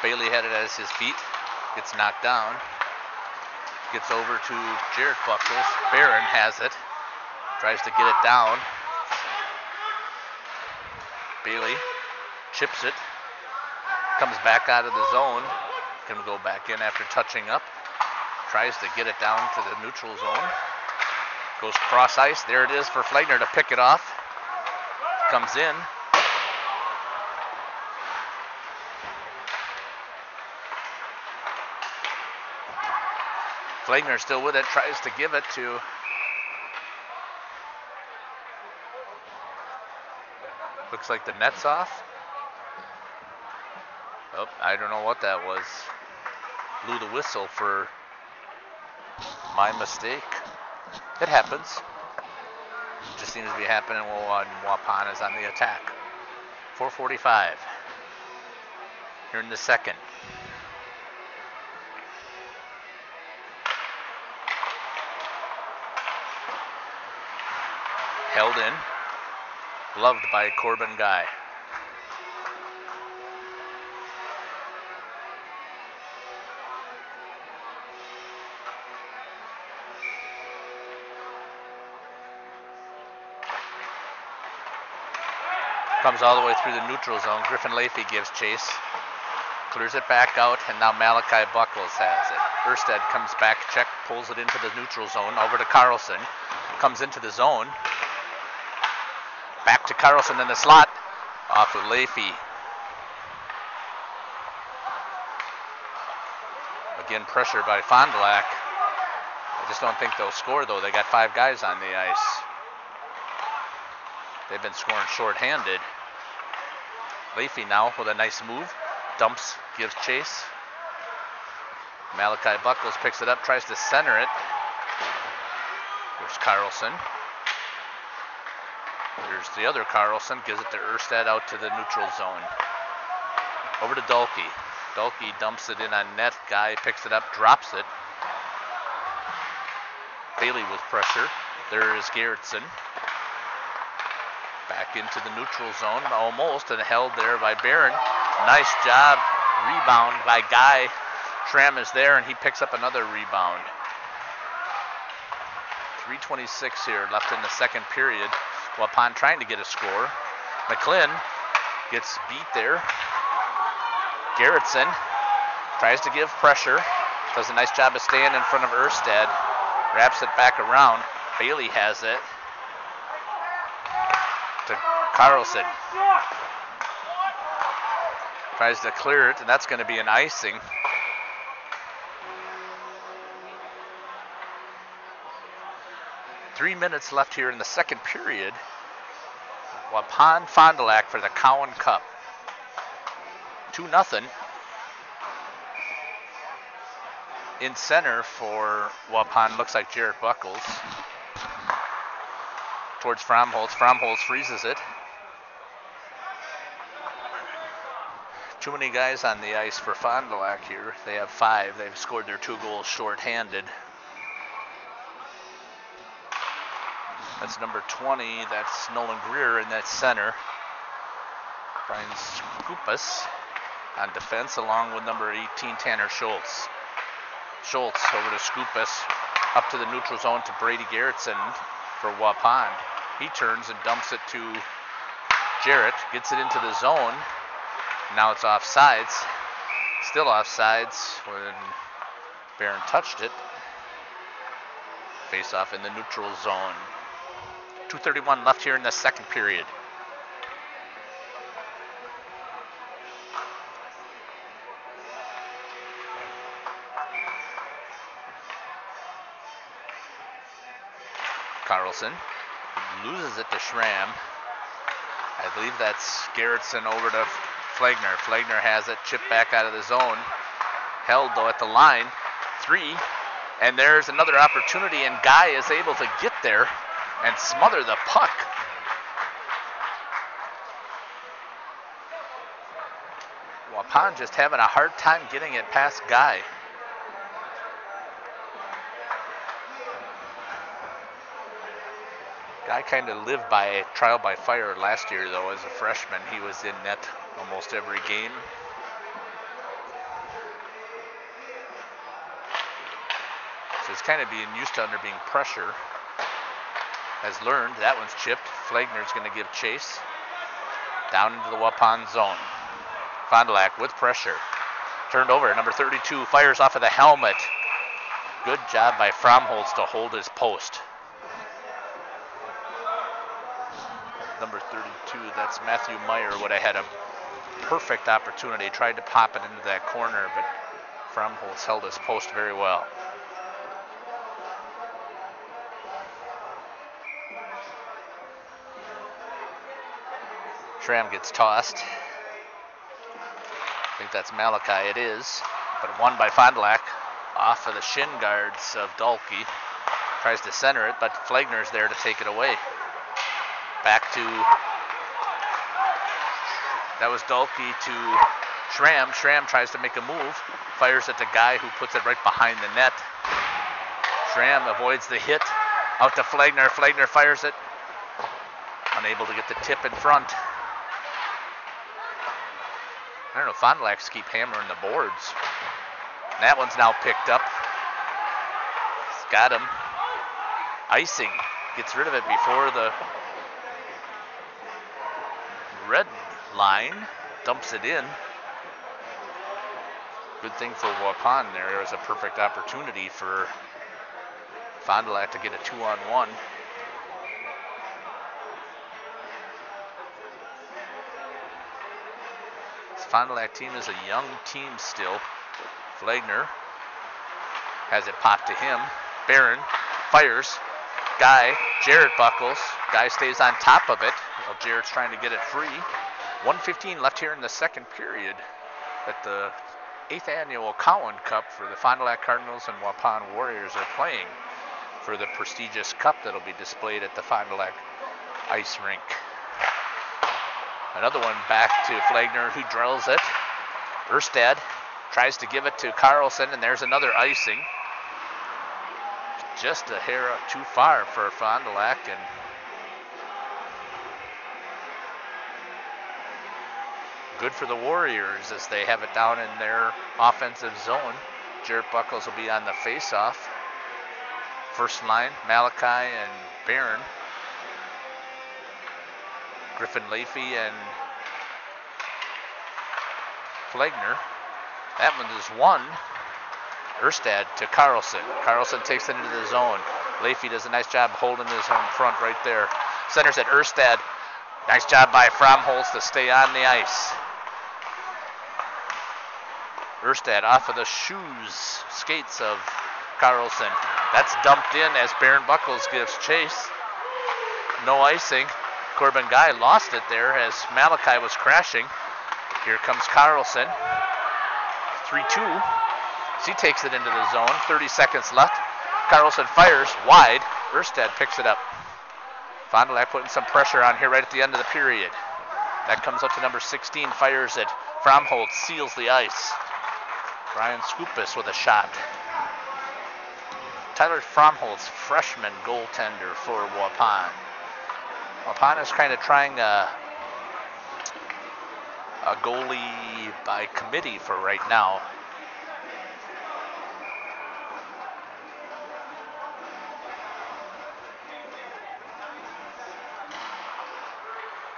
Bailey had it at his feet. Gets knocked down. Gets over to Jarrett Buckles. Barron has it. Tries to get it down. Bailey chips it. Comes back out of the zone. Can go back in after touching up. Tries to get it down to the neutral zone. Goes cross ice. There it is for Flegner to pick it off. Comes in. Flegner still with it. Tries to give it to looks like the net's off. Oh, I don't know what that was. Blew the whistle for my mistake. It happens. Just seems to be happening when Waupun is on the attack. 4:45 here in the second. Held in. Loved by Corbin Guy. Comes all the way through the neutral zone. Griffin Leafy gives chase. Clears it back out, and now Malachi Buckles has it. Erstad comes back, check, pulls it into the neutral zone, over to Carlson. Comes into the zone. Back to Carlson in the slot. Off of Leafy. Again, pressure by Fond du Lac. I just don't think they'll score, though. They got 5 guys on the ice. They've been scoring short-handed. Leafy now with a nice move. Dumps, gives chase. Malachi Buckles picks it up, tries to center it. There's Carlson. There's the other Carlson, gives it to Erstad out to the neutral zone. Over to Dulke. Dulke dumps it in on net. Guy picks it up, drops it. Bailey with pressure. There is Garrettson. Back into the neutral zone, almost, and held there by Barron. Nice job. Rebound by Guy. Schramm is there, and he picks up another rebound. 3:26 here left in the second period. Waupun trying to get a score. McClin gets beat there. Garrettson tries to give pressure. Does a nice job of staying in front of Erstad. Wraps it back around. Bailey has it. To Carlson. Tries to clear it, and that's going to be an icing. Three minutes left here in the second period. Waupun Fond du Lac for the Cowan Cup. 2-0. In center for Waupun looks like Jarrett Buckles. Towards Fromholz. Fromholz freezes it. Too many guys on the ice for Fond du Lac here. They have 5. They've scored their 2 goals short-handed. That's number 20. That's Nolan Greer in that center. Brian Skupas on defense, along with number 18, Tanner Schultz. Schultz over to Skupas, up to the neutral zone to Brady Garrettson for Waupun. He turns and dumps it to Jarrett, gets it into the zone. Now it's offsides. Still offsides when Barron touched it. Face off in the neutral zone. 2:31 left here in the second period. Carlson loses it to Schramm. I believe that's Garrettson over to Flegner. Flegner has it, chipped back out of the zone. Held though at the line. 3. And there's another opportunity, and Guy is able to get there and smother the puck. Waupun just having a hard time getting it past Guy. Guy kind of lived by trial by fire last year, though. As a freshman, he was in net almost every game. is kind of being used to under being pressure. Has learned. That one's chipped. Flagner's going to give chase. Down into the Waupun zone. Fond du Lac with pressure. Turned over. Number 32 fires off of the helmet. Good job by Fromholz to hold his post. Number 32, that's Matthew Meyer, would have had a perfect opportunity. Tried to pop it into that corner, but Fromholz held his post very well. Schramm gets tossed. I think that's Malachi. It is, but won by Fond du Lac off of the shin guards of Dahlke. Tries to center it, but Flagner's there to take it away. Back to, that was Dahlke to Schramm. Schramm tries to make a move, fires at the guy who puts it right behind the net. Schramm avoids the hit, out to Flagner. Flagner fires it, unable to get the tip in front. I don't know, Fond du Lac's keep hammering the boards. That one's now picked up. He's got him. Icing, gets rid of it before the red line, dumps it in. Good thing for Waupun there. It was a perfect opportunity for Fond du Lac to get a 2-on-1. This Fond du Lac team is a young team still. Flagner has it popped to him. Barron fires. Guy, Jarrett buckles. Guy stays on top of it. Well, Jarrett's trying to get it free. 1:15 left here in the second period at the 8th annual Cowan Cup for the Fond du Lac Cardinals and Waupun Warriors are playing for the prestigious cup that'll be displayed at the Fond du Lac ice rink. Another one back to Flagner, who drills it. Erstad tries to give it to Carlson, and there's another icing. Just a hair too far for Fond du Lac, and good for the Warriors as they have it down in their offensive zone. Jarrett Buckles will be on the face-off. First line, Malachi and Barron. Griffin Leafy and Flagner. That one is won. Erstad to Carlson. Carlson takes it into the zone. Leafy does a nice job holding his home front right there. Centers it, Erstad. Nice job by Fromholz to stay on the ice. Erstad off of the skates of Carlson. That's dumped in as Barron Buckles gives chase. No icing. Corbin Guy lost it there as Malachi was crashing. Here comes Carlson. 3-2. He takes it into the zone. 30 seconds left. Carlson fires wide. Erstad picks it up. Fond du Lac putting some pressure on here right at the end of the period. That comes up to number 16. Fires it. Fromholz seals the ice. Brian Skupis with a shot. Tyler Fromholz, freshman goaltender for Waupun. Waupun is kind of trying a goalie by committee for right now.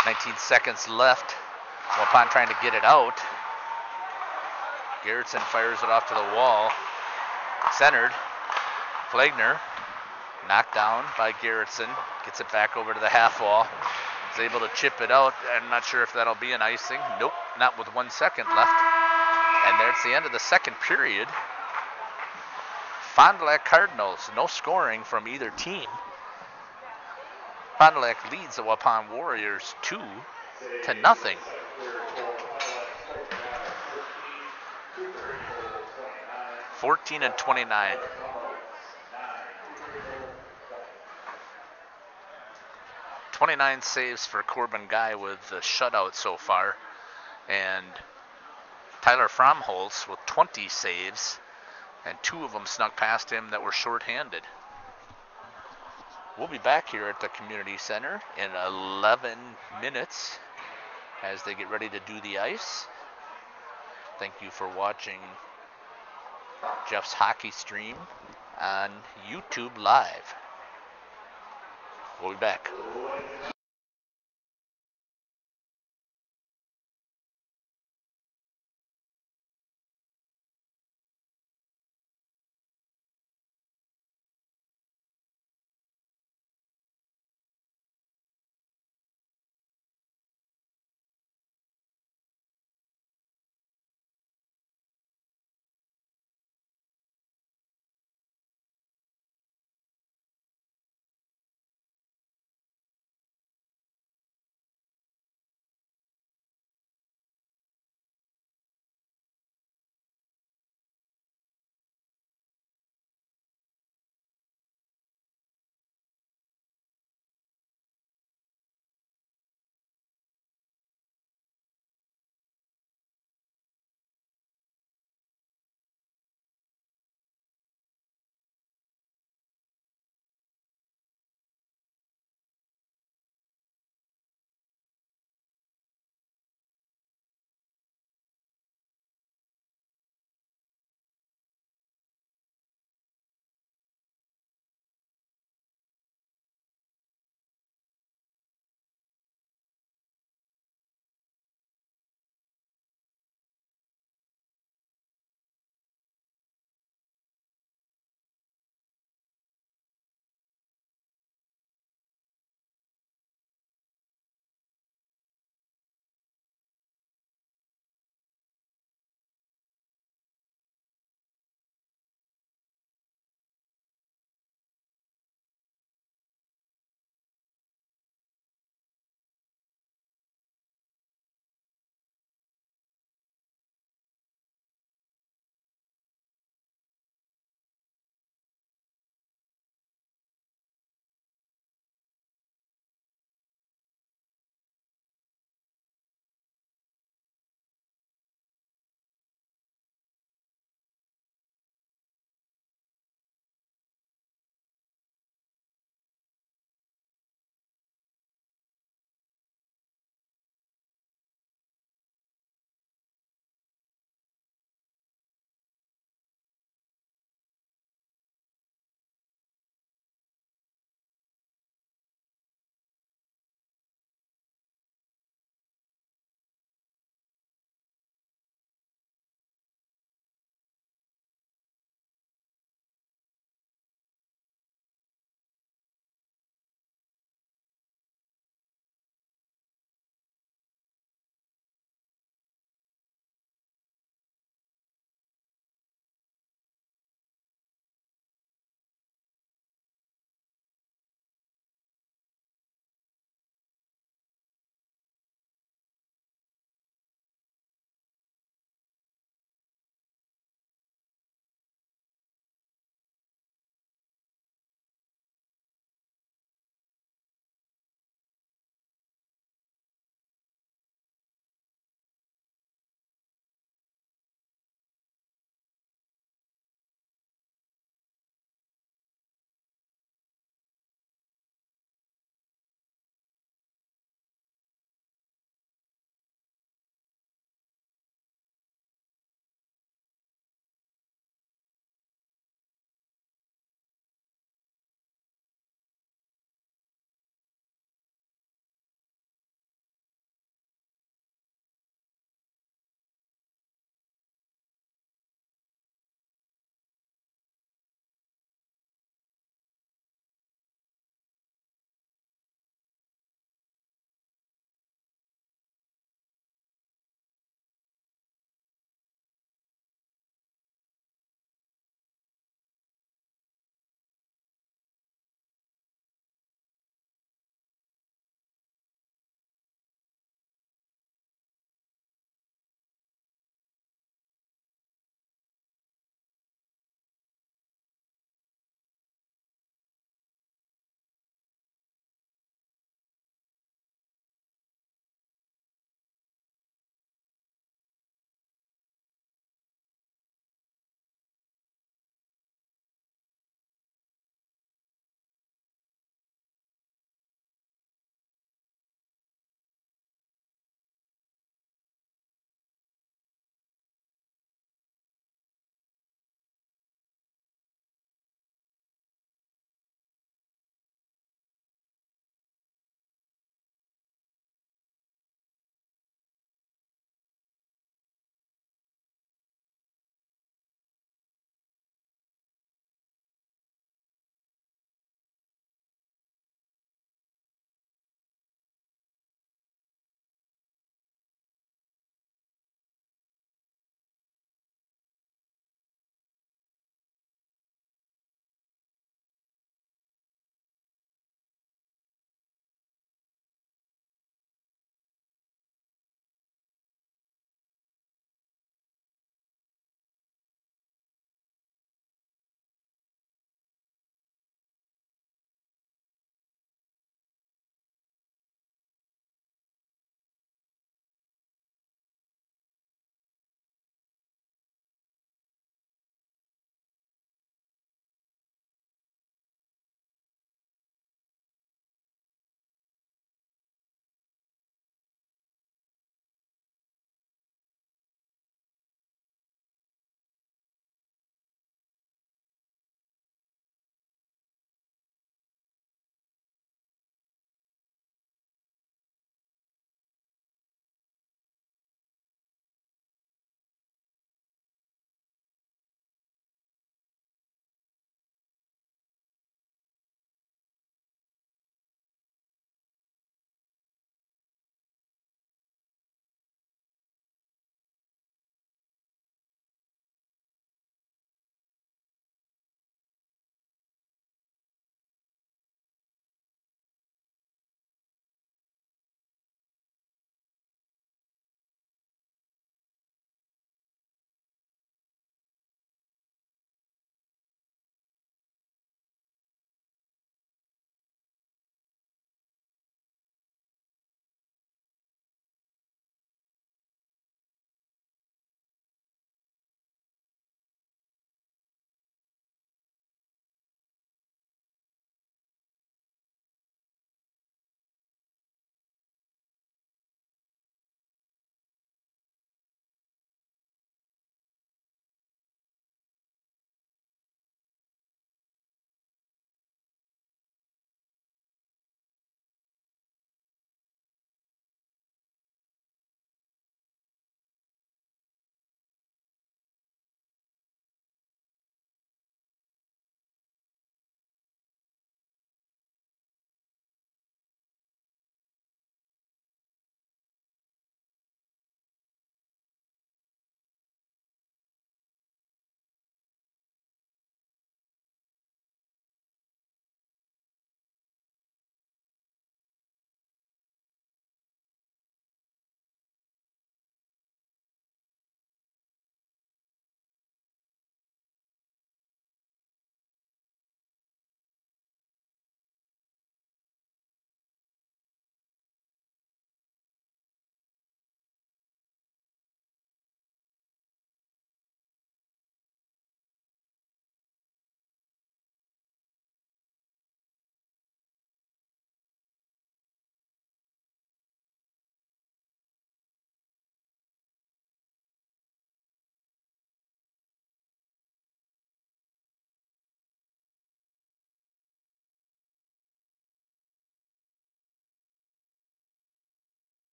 .19 seconds left. Waupun trying to get it out. Gerritsen fires it off to the wall. Centered. Flagner knocked down by Gerritsen. Gets it back over to the half wall. Is able to chip it out. I'm not sure if that'll be an icing. Nope, not with 1 second left. And there's the end of the second period. Fond du Lac Cardinals, no scoring from either team. Fond du Lac leads the Waupun Warriors 2-0. 14-29. 29 saves for Corbin Guy with the shutout so far. And Tyler Fromholz with 20 saves. And 2 of them snuck past him that were shorthanded. We'll be back here at the community center in 11 minutes as they get ready to do the ice. Thank you for watching Jeff's hockey stream on YouTube Live. We'll be back.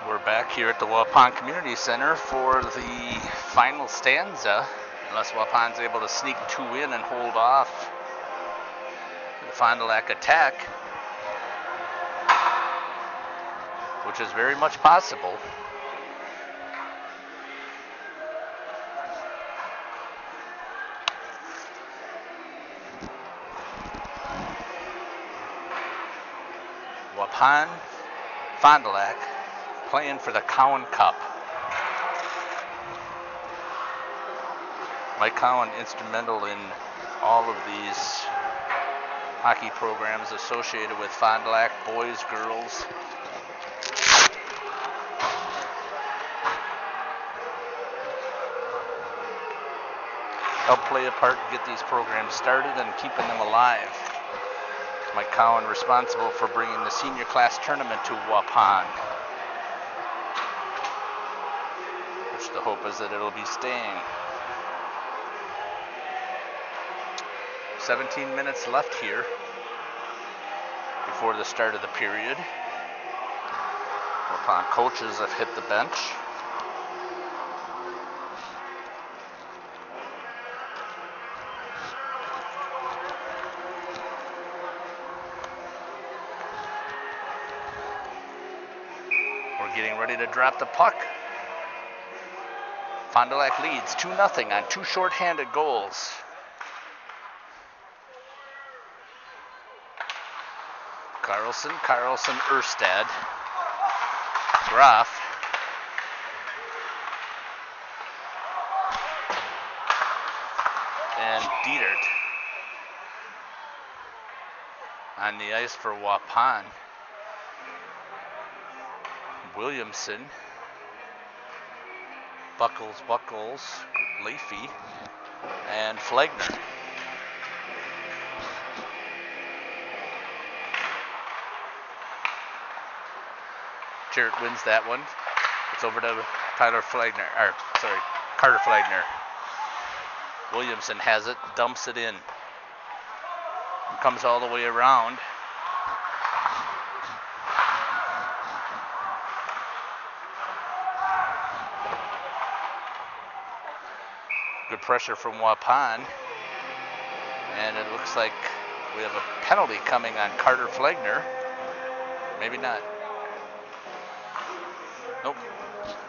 We're back here at the Waupun Community Center for the final stanza, unless Waupun's able to sneak 2 in and hold off the Fond du Lac attack, which is very much possible. Waupun, Fond du Lac playing for the Cowan Cup. Mike Cowan instrumental in all of these hockey programs associated with Fond du Lac, boys, girls. Help play a part to get these programs started and keeping them alive. Mike Cowan responsible for bringing the senior class tournament to Waupun, which the hope is that it'll be staying. 17 minutes left here before the start of the period. Waupun coaches have hit the bench. Getting ready to drop the puck. Fond du Lac leads 2-0 on 2 shorthanded goals. Carlson, Erstad, Graf, and Dietert on the ice for Waupun. Williamson, Buckles, Leafy, and Flegner. Jarrett wins that one. It's over to Carter Flegner. Williamson has it, dumps it in. Comes all the way around. Good pressure from Waupun, and it looks like we have a penalty coming on Carter Flegner. Maybe not. Nope,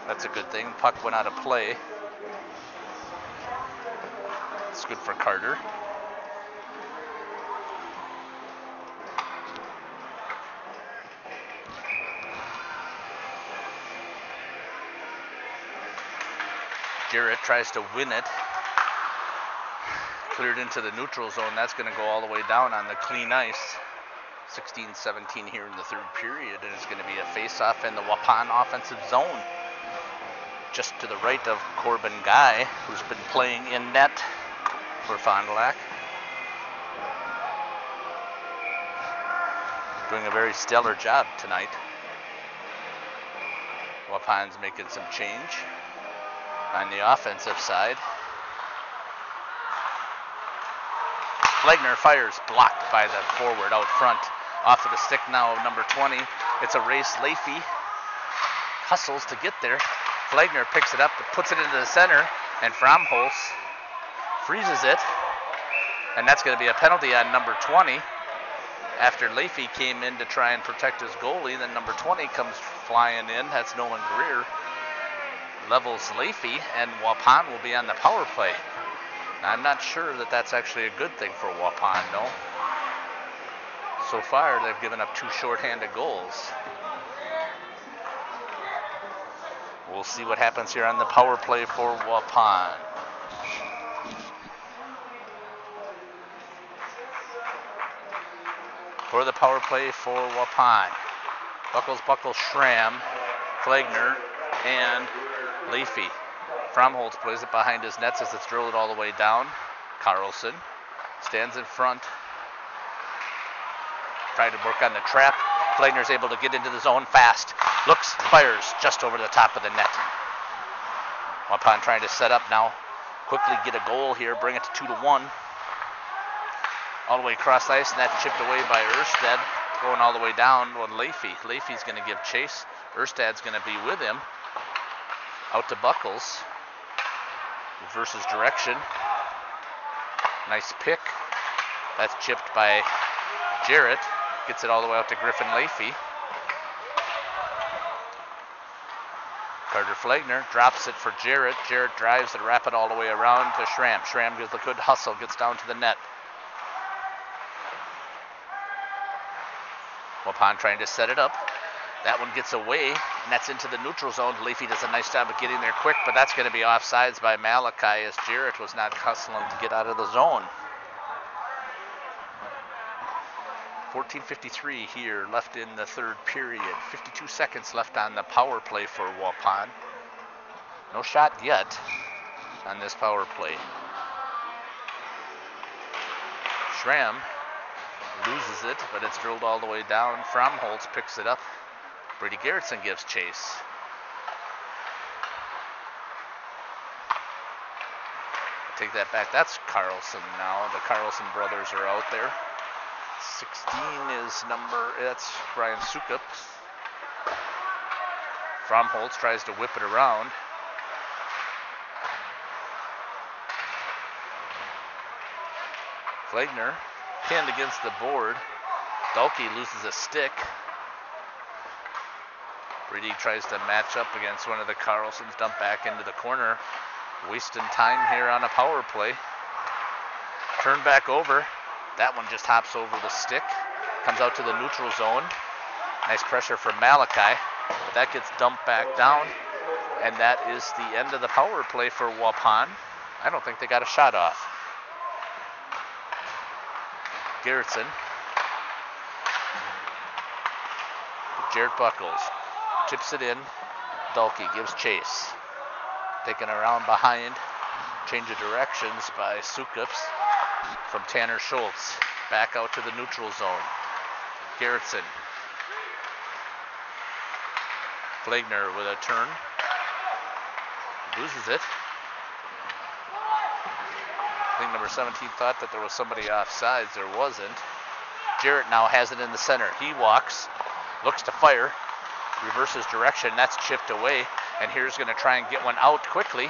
that's a good thing. Puck went out of play. It's good for Carter. Jarrett tries to win it. Cleared into the neutral zone. That's going to go all the way down on the clean ice. 16-17 here in the third period, and it's going to be a face-off in the Waupun offensive zone. Just to the right of Corbin Guy, who's been playing in net for Fond du Lac. Doing a very stellar job tonight. Waupun's making some change on the offensive side. Flegner fires, blocked by the forward out front. Off of the stick now of number 20. It's a race. Leafy hustles to get there. Flegner picks it up, puts it into the center, and Fromholz freezes it. And that's going to be a penalty on number 20. After Leafy came in to try and protect his goalie, then number 20 comes flying in. That's Nolan Greer. Levels Leafy, and Waupun will be on the power play. Now, I'm not sure that that's actually a good thing for Waupun, no. So far, they've given up 2 shorthanded goals. We'll see what happens here on the power play for Waupun. For the power play for Waupun, Buckles, Schramm, Flegner, and Leafy. Fromholz plays it behind his nets as it's drilled all the way down. Carlson stands in front. Trying to work on the trap. Flegner's able to get into the zone fast. Looks, fires just over the top of the net. Waupun trying to set up now. Quickly get a goal here, bring it to 2-1. All the way across the ice, and that's chipped away by Erstad. going all the way down with Leafy. Leafy's going to give chase. Erstad's going to be with him. Out to Buckles. Reverses direction. Nice pick. That's chipped by Jarrett. Gets it all the way out to Griffin Leafy. Carter Flagner drops it for Jarrett. Jarrett drives to wrap it all the way around to Schramm. Schramm gives a good hustle, gets down to the net. Waupun trying to set it up. That one gets away, and that's into the neutral zone. Leafy does a nice job of getting there quick, but that's going to be offsides by Malachi as Jarrett was not hustling to get out of the zone. 14:53 here left in the third period. 52 seconds left on the power play for Waupun. No shot yet on this power play. Schramm loses it, but it's drilled all the way down. Fromholtz picks it up. Brady Garrettson gives chase. Take that back. That's Carlson now. The Carlson brothers are out there. 16 is that's Brian Sukup. Fromholtz tries to whip it around. Flagner pinned against the board. Dalkey loses a stick. Brady tries to match up against one of the Carlsons, dump back into the corner. Wasting time here on a power play. Turn back over. That one just hops over the stick. Comes out to the neutral zone. Nice pressure from Malachi. But that gets dumped back down. And that is the end of the power play for Waupun. I don't think they got a shot off. Garrettson. Jarrett Buckles. Chips it in. Dalkey gives chase. Taken around behind. Change of directions by Sukups from Tanner Schultz. Back out to the neutral zone. Garrettson. Flagner with a turn. Loses it. I think number 17 thought that there was somebody offsides. There wasn't. Jarrett now has it in the center. He walks. Looks to fire. Reverses direction. That's chipped away. And here's going to try and get one out quickly.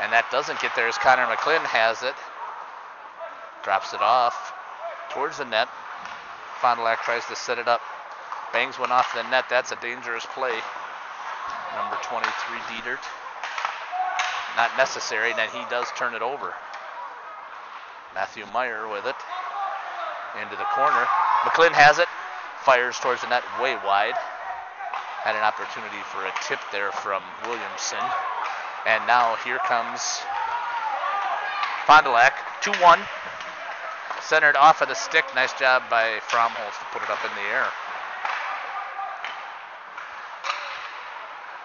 And that doesn't get there as Connor McClin has it. Drops it off towards the net. Fond du Lac tries to set it up. Bangs one off the net. That's a dangerous play. Number 23, Dietert. Not necessary, and then he does turn it over. Matthew Meyer with it. Into the corner. McClin has it. Fires towards the net way wide. Had an opportunity for a tip there from Williamson. And now here comes Fond du Lac. 2-1. Centered off of the stick. Nice job by Fromholtz to put it up in the air.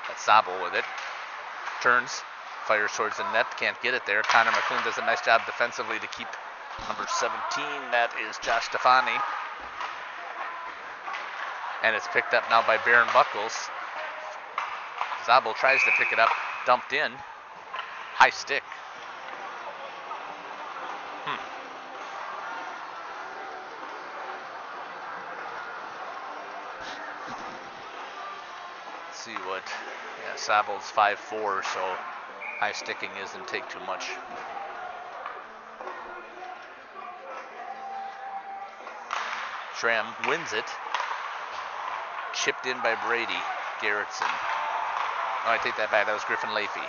That's Zabel with it. Turns. Fires towards the net. Can't get it there. Connor McClin does a nice job defensively to keep number 17. That is Josh Stefani. And it's picked up now by Baron Buckles. Zabel tries to pick it up. Dumped in. High stick. Let's see what. Yeah, Zabel's 5'4", so high sticking isn't take too much. Schramm wins it. Chipped in by Brady Garrettson. Oh, I take that back. That was Griffin Leafy.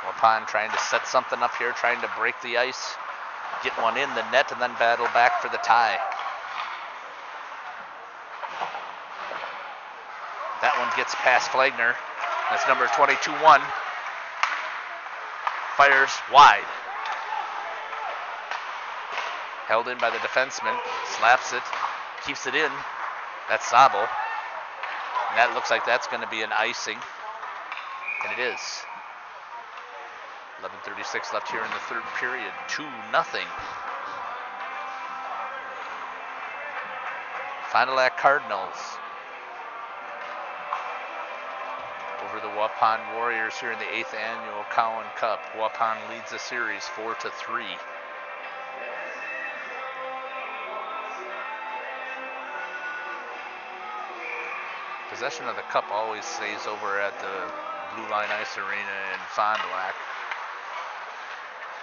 Waupun trying to set something up here, trying to break the ice, get one in the net, and then battle back for the tie. That one gets past Flagner. That's number 22-1. Fires wide. Held in by the defenseman. Slaps it. Keeps it in. That's Zabel. And that looks like that's going to be an icing. And it is. 11:36 left here in the third period. 2-0. Fond du Lac Cardinals over the Waupun Warriors here in the 8th annual Cowan Cup. Waupun leads the series 4-3. Possession of the cup always stays over at the Blue Line Ice Arena in Fond du Lac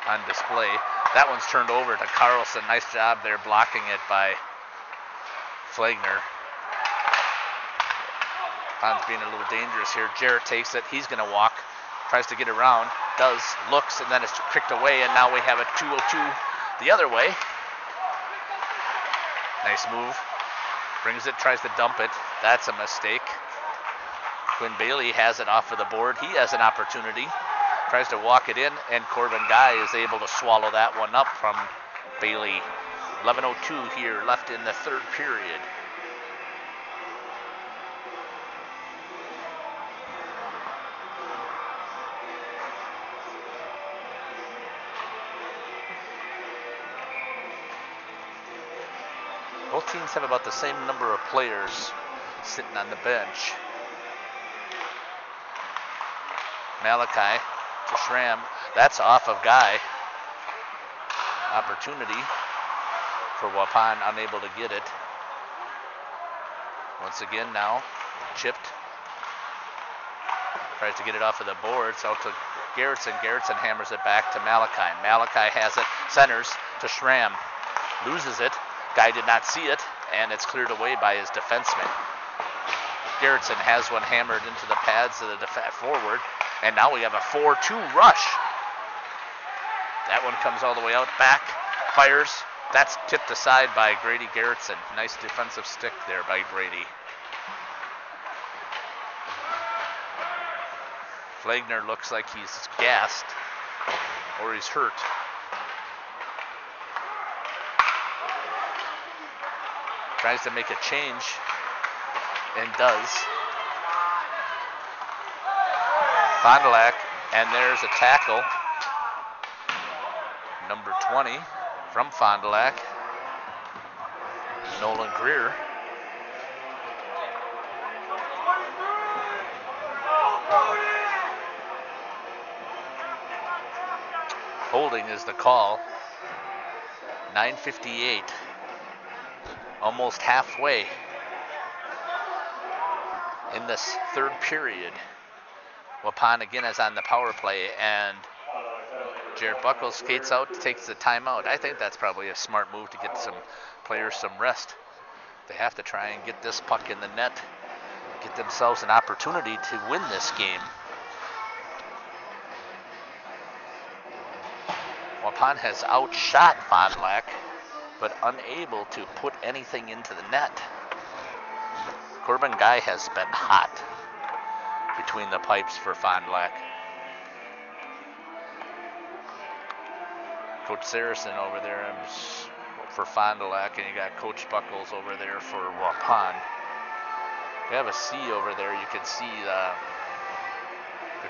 on display. That one's turned over to Carlson. Nice job there blocking it by Flagner. Waupun being a little dangerous here. Jarrett takes it. He's going to walk. Tries to get around. Does. Looks, and then it's kicked away, and now we have a 2-0-2 the other way. Nice move. Brings it, tries to dump it. That's a mistake. Quinn Bailey has it off of the board. He has an opportunity. Tries to walk it in, and Corbin Guy is able to swallow that one up from Bailey. 11:02 here left in the third period. Both teams have about the same number of players sitting on the bench. Malachi to Schramm. That's off of Guy. Opportunity for Waupun, unable to get it. Once again now, chipped. Tries to get it off of the boards. Out to Garrettson. Garrettson hammers it back to Malachi. Malachi has it. Centers to Schramm. Loses it. Guy did not see it, and it's cleared away by his defenseman. Garrettson has one hammered into the pads of the forward, and now we have a 4-2 rush. That one comes all the way out, back, fires. That's tipped aside by Grady Garrettson. Nice defensive stick there by Grady. Flagner looks like he's gassed, or he's hurt. Tries to make a change, and does. Fond du Lac, and there's a tackle. Number 20 from Fond du Lac, Nolan Greer. Holding is the call. 9:58. Almost halfway in this third period. Waupun again is on the power play, and Jared Buckles skates out, takes the timeout. I think that's probably a smart move to get some players some rest. They have to try and get this puck in the net, get themselves an opportunity to win this game. Waupun has outshot Fond du Lac, but unable to put anything into the net. Corbin Guy has been hot between the pipes for Fond du Lac. Coach Saracen over there for Fond du Lac, and you got Coach Buckles over there for Waupun. We have a C over there. You can see the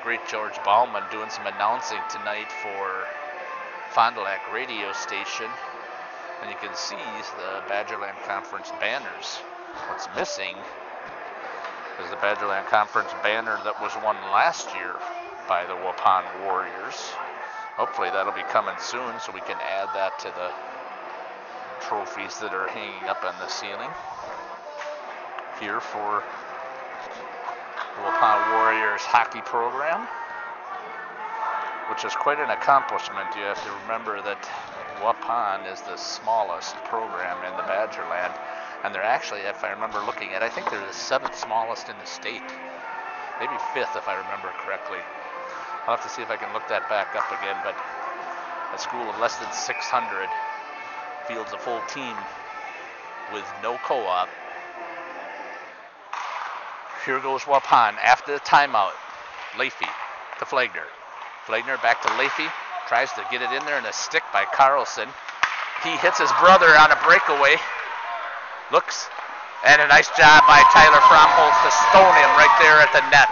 great George Bauman doing some announcing tonight for Fond du Lac radio station. And you can see the Badgerland Conference banners. What's missing is the Badgerland Conference banner that was won last year by the Waupun Warriors. Hopefully that'll be coming soon so we can add that to the trophies that are hanging up on the ceiling here for the Waupun Warriors hockey program, which is quite an accomplishment. You have to remember that Waupun is the smallest program in the Badgerland, and they're actually, if I remember looking at, I think they're the 7th smallest in the state, maybe 5th if I remember correctly. I'll have to see if I can look that back up again, but a school of less than 600 fields a full team with no co-op. Here goes Waupun after the timeout. Leafy to Flagner. Flagner back to Leafy. Tries to get it in there, and a stick by Carlson. He hits his brother on a breakaway. Looks, and a nice job by Tyler Fromholz to stone him right there at the net.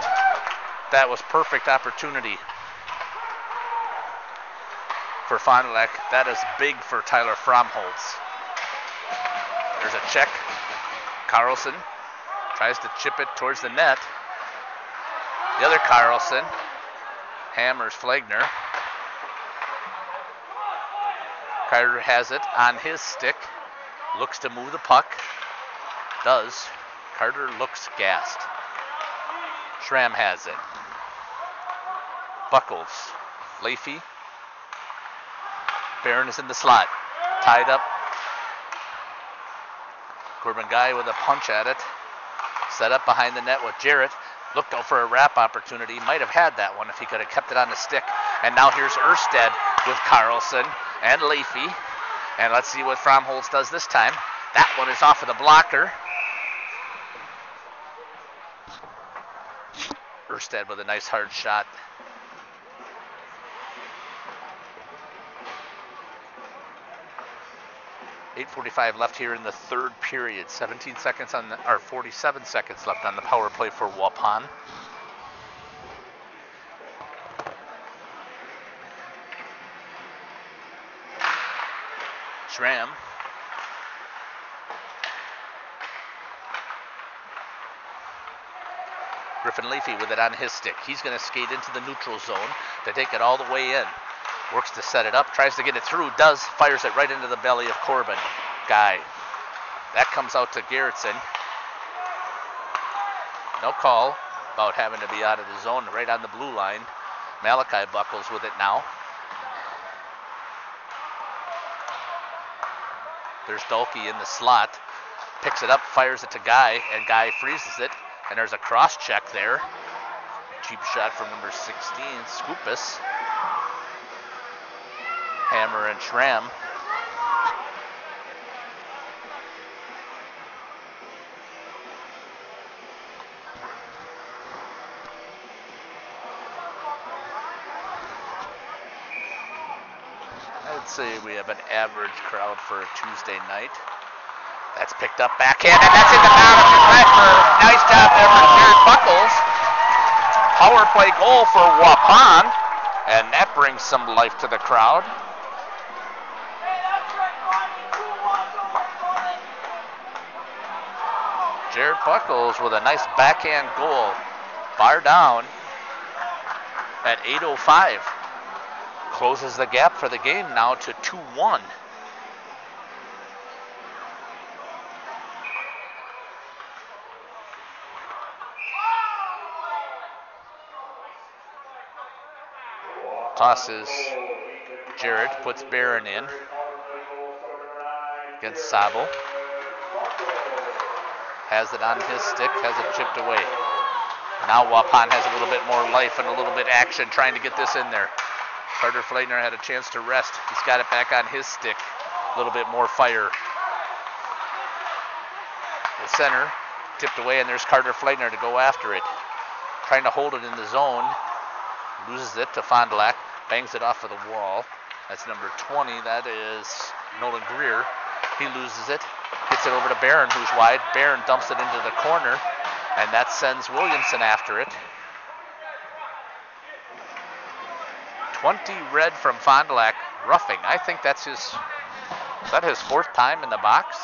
That was perfect opportunity for Fond du Lac. That is big for Tyler Fromholz. There's a check. Carlson tries to chip it towards the net. The other Carlson hammers Flagner. Carter has it on his stick. Looks to move the puck. Does. Carter looks gassed. Schramm has it. Buckles. Leafy. Barron is in the slot. Tied up. Corbin Guy with a punch at it. Set up behind the net with Jarrett. Looked out for a wrap opportunity. Might have had that one if he could have kept it on the stick. And now here's Erstead with Carlson and Leafy. And let's see what Fromholz does this time. That one is off of the blocker. Erstead with a nice hard shot. .8:45 left here in the third period. 17 seconds on the, or 47 seconds left on the power play for Waupun. Schramm. Griffin Leafy with it on his stick. He's going to skate into the neutral zone to take it all the way in. Works to set it up, tries to get it through, does, fires it right into the belly of Corbin Guy. That comes out to Garrettson. No call about having to be out of the zone, right on the blue line. Malachi Buckles with it now. There's Dolke in the slot. Picks it up, fires it to Guy, and Guy freezes it. And there's a cross check there. Cheap shot from number 16, Scoopus. Hammer and Schramm. I would say we have an average crowd for a Tuesday night. That's picked up backhand, and that's in the bounds. Nice job there for Jared Buckles. Power play goal for Waupun, and that brings some life to the crowd. Jared Buckles with a nice backhand goal. Bar down at 8:05. Closes the gap for the game now to 2-1. Tosses Jarrett, puts Barron in against Sabo. Has it on his stick, has it chipped away. Now Waupun has a little bit more life and a little bit action trying to get this in there. Carter Fleitner had a chance to rest. He's got it back on his stick. A little bit more fire. The center tipped away, and there's Carter Fleitner to go after it. Trying to hold it in the zone. Loses it to Fond du Lac. Bangs it off of the wall. That's number 20. That is Nolan Greer. He loses it. Gets it over to Barron, who's wide. Barron dumps it into the corner, and that sends Williamson after it. 20 red from Fond du Lac. Roughing. I think that's his, is that his fourth time in the box?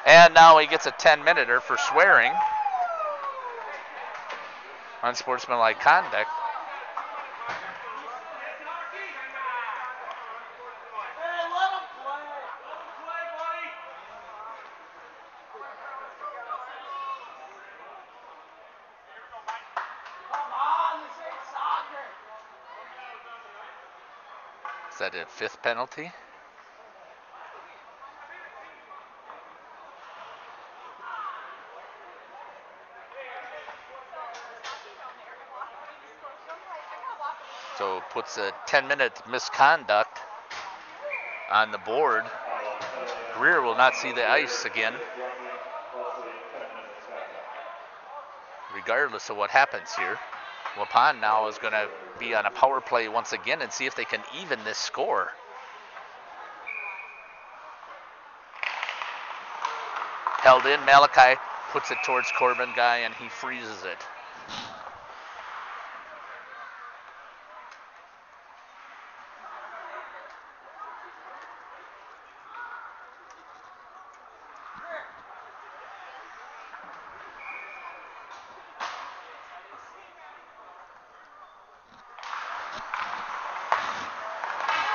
And now he gets a 10-minute for swearing. Unsportsmanlike conduct. Is that a fifth penalty? So puts a 10-minute misconduct on the board. Greer will not see the ice again, regardless of what happens here. Waupun now is going to be on a power play once again and see if they can even this score. Held in, Malachi puts it towards Corbin Guy, and he freezes it.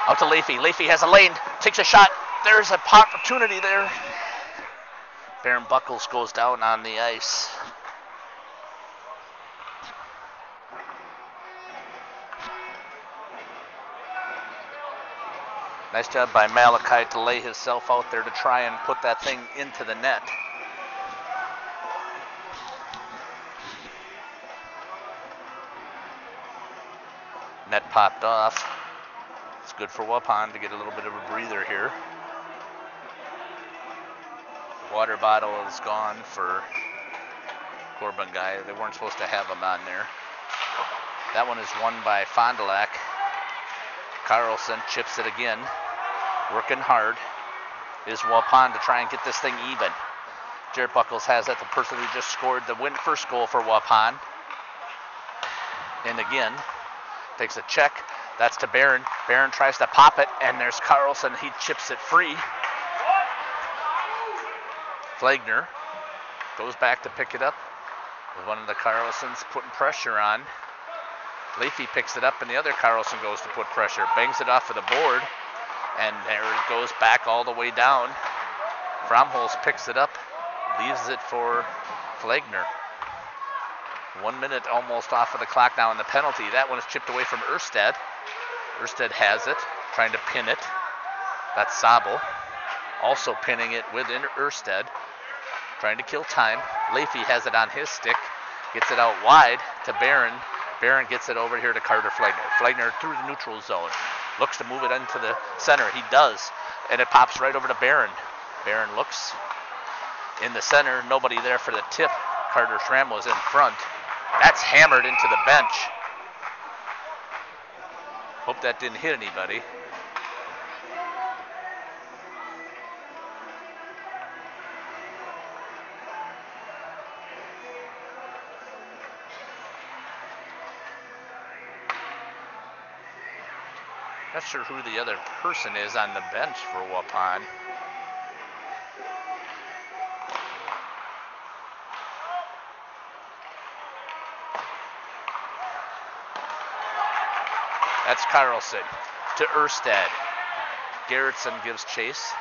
Out to Leafy. Leafy has a lane, takes a shot, there's an opportunity there. Baron Buckles goes down on the ice. Nice job by Malachi to lay himself out there to try and put that thing into the net. Net popped off. It's good for Waupun to get a little bit of a breather here. Water bottle is gone for Corbin guy. They weren't supposed to have him on there. That one is won by Fond du Lac. Carlson chips it again. Working hard is Waupun to try and get this thing even. Jared Buckles has it, the person who just scored the first goal for Waupun. And again, takes a check. That's to Barron. Barron tries to pop it, and there's Carlson. He chips it free. Flagner goes back to pick it up. One of the Carlsons putting pressure on. Leafy picks it up, and the other Carlson goes to put pressure. Bangs it off of the board, and there it goes back all the way down. Fromholz picks it up, leaves it for Flagner. 1 minute almost off of the clock now in the penalty. That one is chipped away from Erstad. Erstad has it, trying to pin it. That's Sabel. Also pinning it within Erstad, trying to kill time. Leafy has it on his stick, gets it out wide to Barron. Barron gets it over here to Carter Flagner. Flagner through the neutral zone. Looks to move it into the center. He does. And it pops right over to Barron. Barron looks in the center. Nobody there for the tip. Carter Schramm was in front. That's hammered into the bench. Hope that didn't hit anybody. Not sure who the other person is on the bench for Waupun. That's Carlson to Erstad. Gerritsen gives chase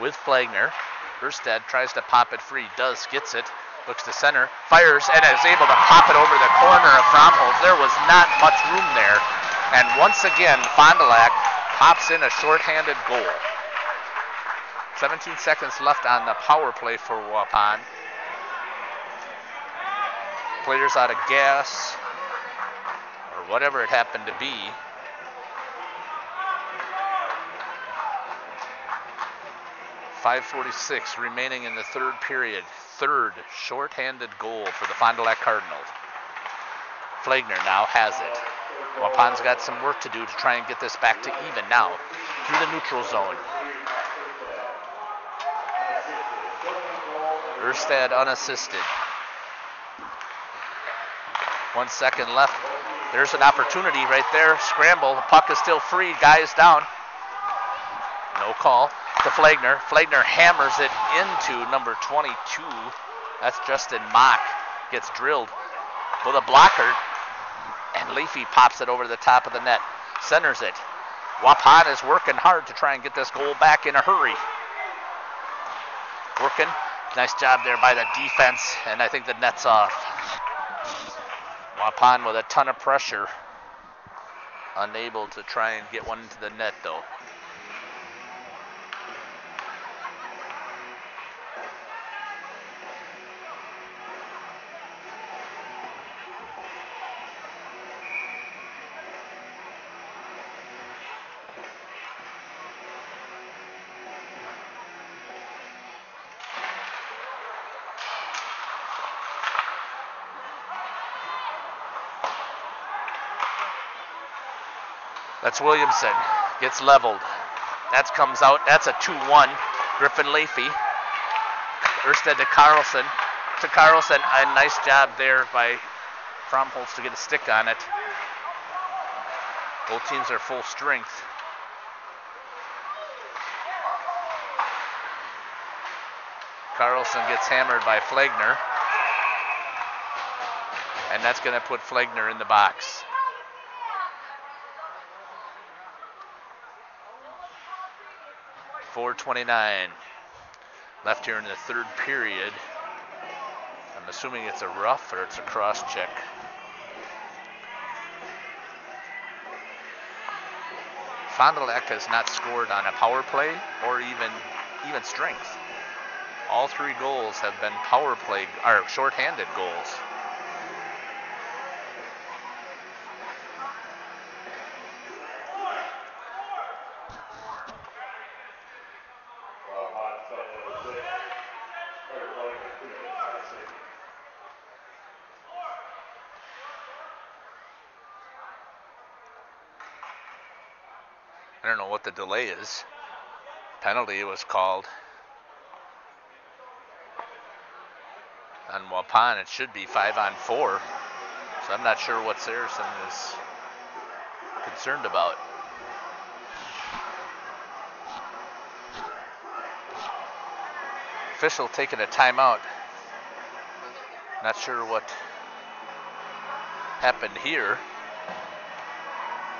with Flagner. Erstad tries to pop it free, gets it, looks to center, fires, and is able to pop it over the corner of Fromholz. There was not much room there. And once again, Fond du Lac pops in a shorthanded goal. 17 seconds left on the power play for Waupun. Players out of gas, or whatever it happened to be. .546 remaining in the third period. Third shorthanded goal for the Fond du Lac Cardinals. Flagner now has it. Waupun's got some work to do to try and get this back to even now through the neutral zone. Erstad unassisted. 1 second left. There's an opportunity right there. Scramble. The puck is still free. Guys down. No call to Flagner. Flagner hammers it into number 22. That's Justin Mock. Gets drilled with a blocker. And Leafy pops it over the top of the net. Centers it. Waupun is working hard to try and get this goal back in a hurry. Working. Nice job there by the defense. And I think the net's off. Waupun with a ton of pressure. Unable to try and get one into the net though. That's Williamson. Gets leveled. That comes out. That's a 2-1. Griffin Leafy. Erstad to Carlson. To Carlson. A nice job there by Fromholz to get a stick on it. Both teams are full strength. Carlson gets hammered by Flagner. And that's going to put Flagner in the box. 4:29 left here in the third period. I'm assuming it's a rough or it's a cross check. Fond du Lac has not scored on a power play or even strength. All 3 goals have been power play or shorthanded goals. I don't know what the delay is. Penalty was called on Waupun. It should be 5-on-4. So I'm not sure what Saracen is concerned about. Official taking a timeout. Not sure what happened here.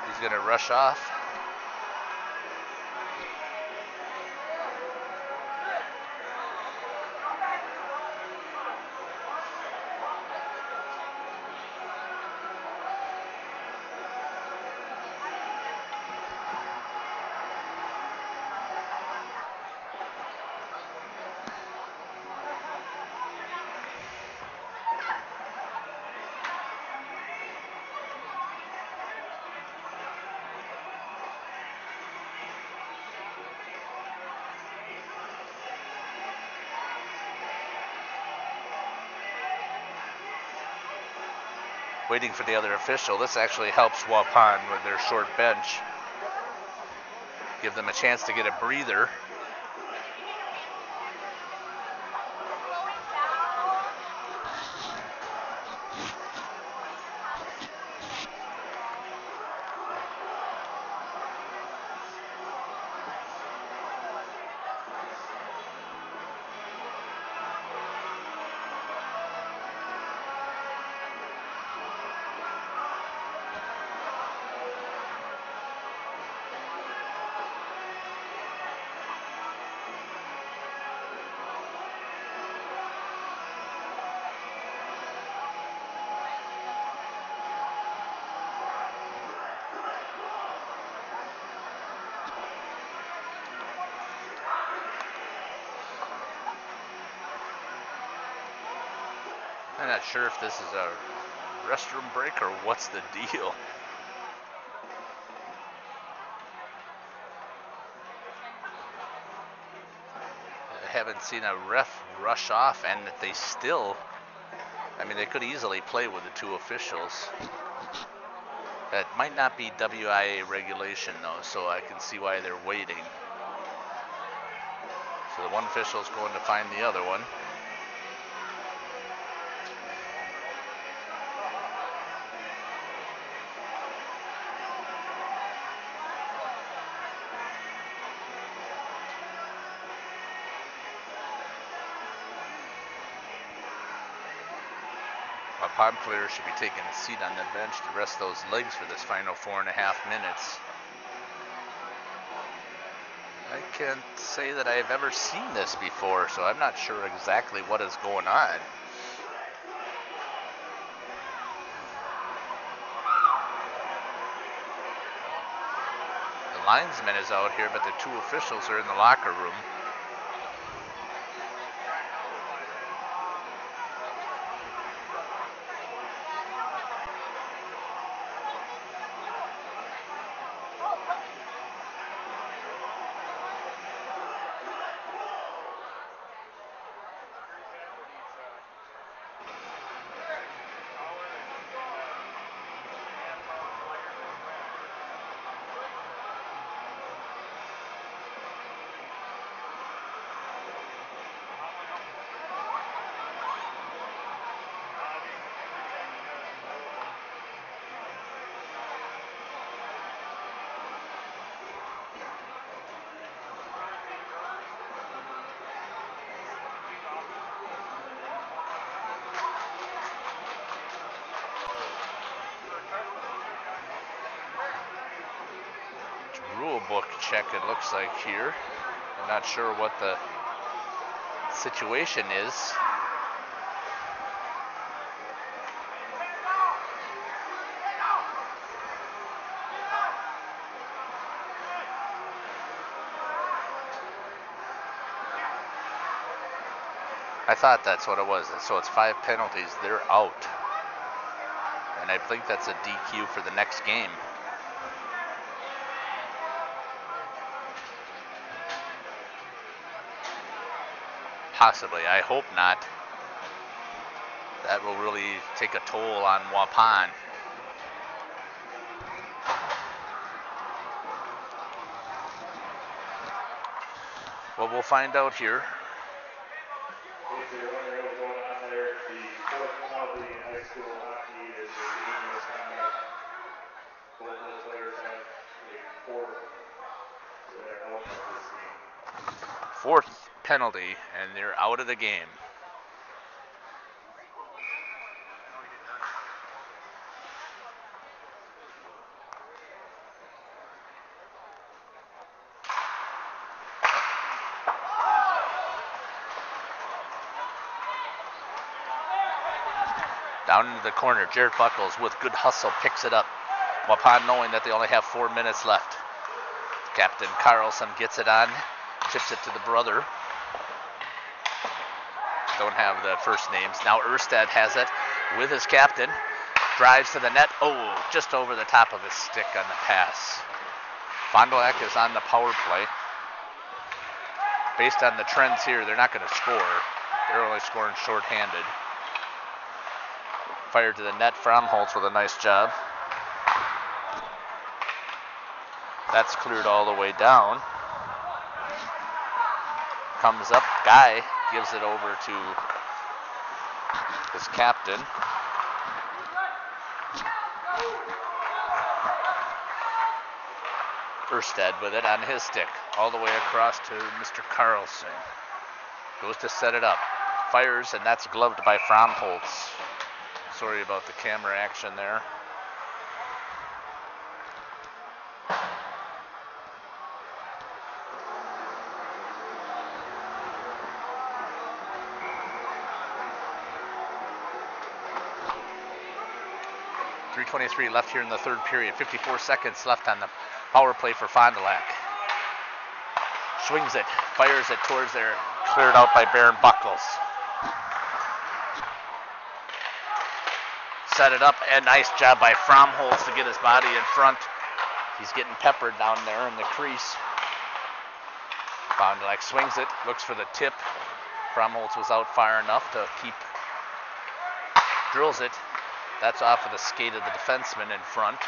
He's going to rush off. Waiting for the other official. This actually helps Waupun with their short bench. Give them a chance to get a breather. I'm not sure if this is a restroom break or what's the deal. I haven't seen a ref rush off, and that they still, I mean, they could easily play with the 2 officials. That might not be WIA regulation though, so I can see why they're waiting. So the one official is going to find the other one. Waupun players should be taking a seat on the bench to rest those legs for this final 4.5 minutes. I can't say that I've ever seen this before, so I'm not sure exactly what is going on. The linesman is out here, but the 2 officials are in the locker room. Rule book check, it looks like here. And not sure what the situation is. I thought that's what it was. So it's 5 penalties. They're out. And I think that's a DQ for the next game. Possibly. I hope not. That will really take a toll on Waupun. Well, we'll find out here. Fourth penalty, and they're out of the game. Down into the corner, Jared Buckles with good hustle picks it up. Waupun knowing that they only have 4 minutes left. Captain Carlson gets it on, chips it to the brother. Don't have the first names. Now Erstad has it with his captain. Drives to the net. Oh, just over the top of his stick on the pass. Fond du Lac is on the power play. Based on the trends here, they're not going to score. They're only scoring shorthanded. Fired to the net. Fromholtz with a nice job. That's cleared all the way down. Comes up. Guy gives it over to his captain. Erstad with it on his stick. All the way across to Mr. Carlson. Goes to set it up. Fires, and that's gloved by Fromholtz. Sorry about the camera action there. .323 left here in the third period. 54 seconds left on the power play for Fond du Lac. Swings it, fires it towards there. Cleared out by Baron Buckles. Set it up, and nice job by Fromholtz to get his body in front. He's getting peppered down there in the crease. Fond du Lac swings it, looks for the tip. Fromholtz was out far enough to keep, drills it. That's off of the skate of the defenseman in front,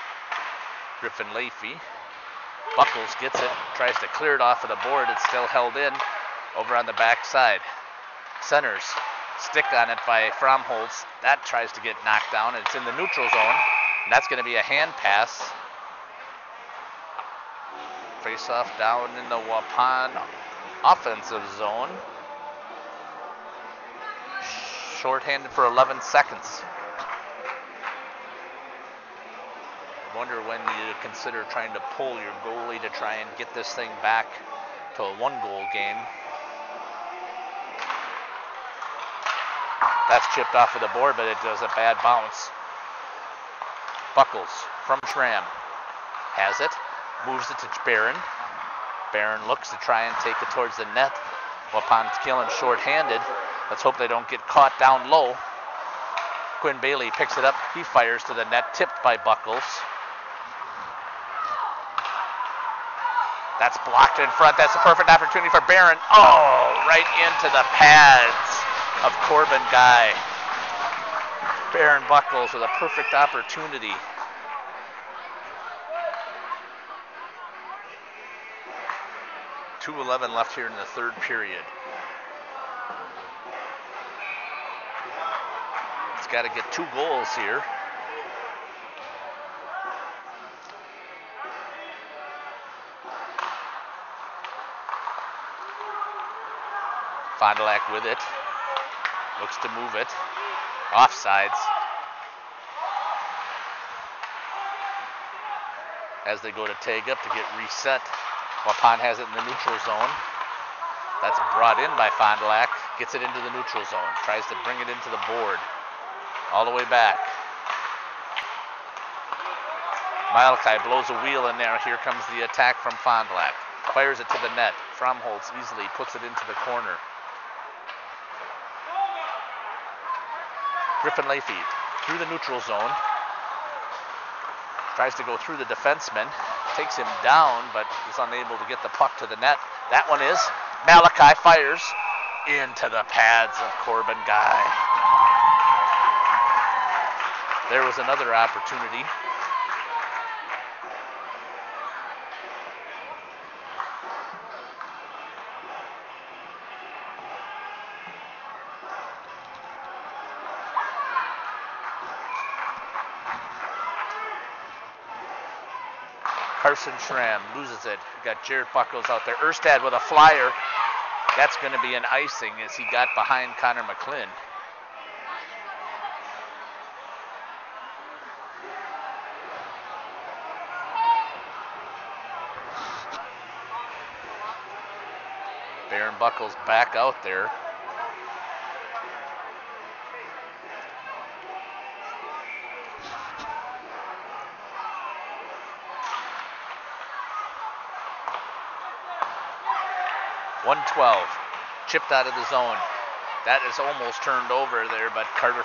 Griffin Leafy. Buckles gets it, tries to clear it off of the board. It's still held in over on the back side. Centers, stick on it by Fromholtz. That tries to get knocked down. It's in the neutral zone, and that's going to be a hand pass. Face-off down in the Waupun offensive zone. Shorthanded for 11 seconds. Wonder when you consider trying to pull your goalie to try and get this thing back to a 1-goal game. That's chipped off of the board, but it does a bad bounce. Buckles from Schramm has it, moves it to Barron. Barron looks to try and take it towards the net. Waupun's killing shorthanded. Let's hope they don't get caught down low. Quinn Bailey picks it up. He fires to the net, tipped by Buckles. That's blocked in front. That's a perfect opportunity for Barron. Oh, right into the pads of Corbin Guy. Baron Buckles with a perfect opportunity. .211 left here in the third period. It's got to get 2 goals here. Fond du Lac with it. Looks to move it. Offsides. As they go to tag up to get reset. Waupun has it in the neutral zone. That's brought in by Fond du Lac. Gets it into the neutral zone. Tries to bring it into the board. All the way back. Malachi blows a wheel in there. Here comes the attack from Fond du Lac. Fires it to the net. Fromholtz easily puts it into the corner. Griffin Leafy through the neutral zone. Tries to go through the defenseman. Takes him down, but is unable to get the puck to the net. That one is. Malachi fires into the pads of Corbin Guy. There was another opportunity. Carson Schramm loses it. Got Jared Buckles out there. Erstad with a flyer. That's going to be an icing as he got behind Connor McClin. Baron Buckles back out there. .112, chipped out of the zone. That is almost turned over there, but Barron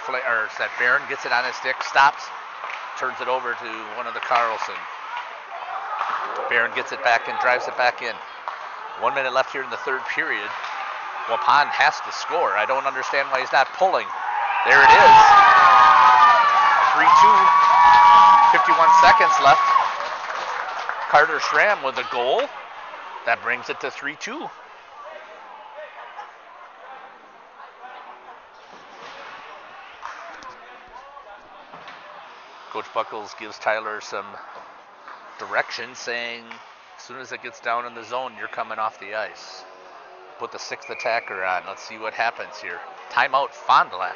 gets it on his stick, stops, turns it over to one of the Carlson. Barron gets it back and drives it back in. 1 minute left here in the third period. Waupun has to score. I don't understand why he's not pulling. There it is. 3-2, 51 seconds left. Carter Schramm with a goal. That brings it to 3-2. Coach Buckles gives Tyler some direction, saying as soon as it gets down in the zone, you're coming off the ice. Put the sixth attacker on. Let's see what happens here. Timeout, Fond du Lac.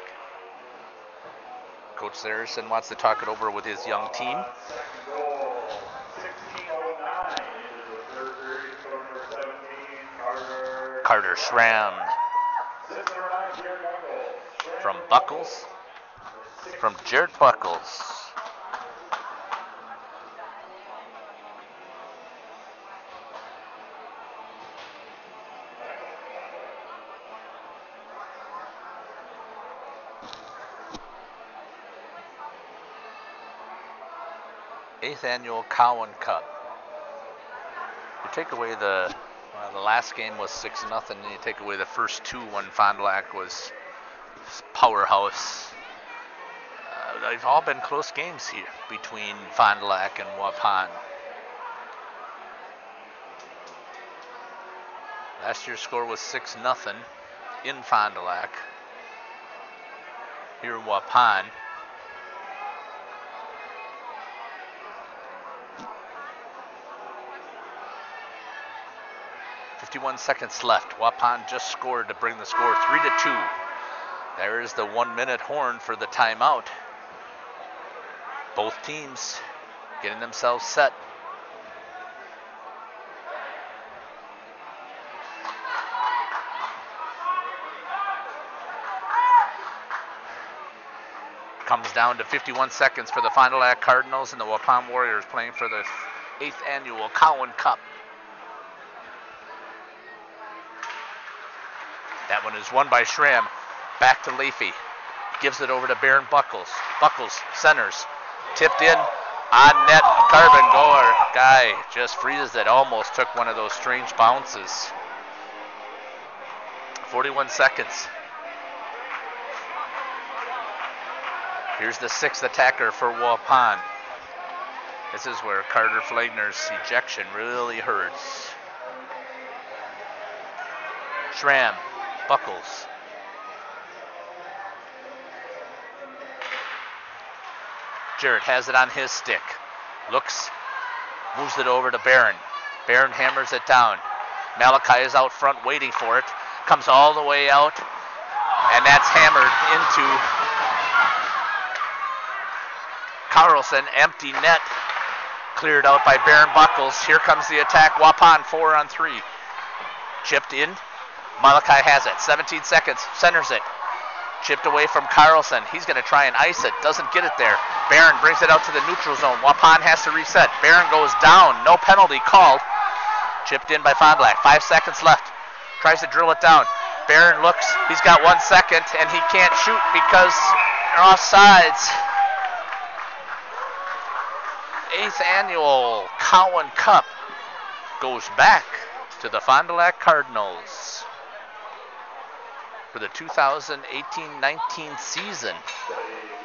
Coach Saracen wants to talk it over with his young team. Carter Schramm from Buckles, from Jared Buckles. Eighth annual Cowan Cup. You take away the last game was 6-0, and you take away the first two when Fond du Lac was powerhouse. They've all been close games here between Fond du Lac and Waupun. Last year's score was 6-0 in Fond du Lac. Here in Waupun. .51 seconds left. Waupun just scored to bring the score 3-2. There is the 1 minute horn for the timeout. Both teams getting themselves set. Comes down to 51 seconds for the Fond du Lac Cardinals and the Waupun Warriors playing for the 8th annual Cowan Cup. That one is won by Schramm. Back to Leafy. Gives it over to Baron Buckles. Buckles centers. Tipped in. On net. Carbon Goer. Guy just freezes it. Almost took one of those strange bounces. 41 seconds. Here's the sixth attacker for Waupun. This is where Carter Flagner's ejection really hurts. Schramm. Buckles. Jarrett has it on his stick. Looks, moves it over to Barron. Barron hammers it down. Malachi is out front waiting for it. Comes all the way out. And that's hammered into Carlson. Empty net. Cleared out by Baron Buckles. Here comes the attack. Waupun 4-on-3. Chipped in. Malachi has it. 17 seconds. Centers it. Chipped away from Carlson. He's going to try and ice it. Doesn't get it there. Barron brings it out to the neutral zone. Waupun has to reset. Barron goes down. No penalty called. Chipped in by Fond du Lac. 5 seconds left. Tries to drill it down. Barron looks. He's got 1 second, and he can't shoot because they're offsides. 8th annual Cowan Cup goes back to the Fond du Lac Cardinals for the 2018-19 season.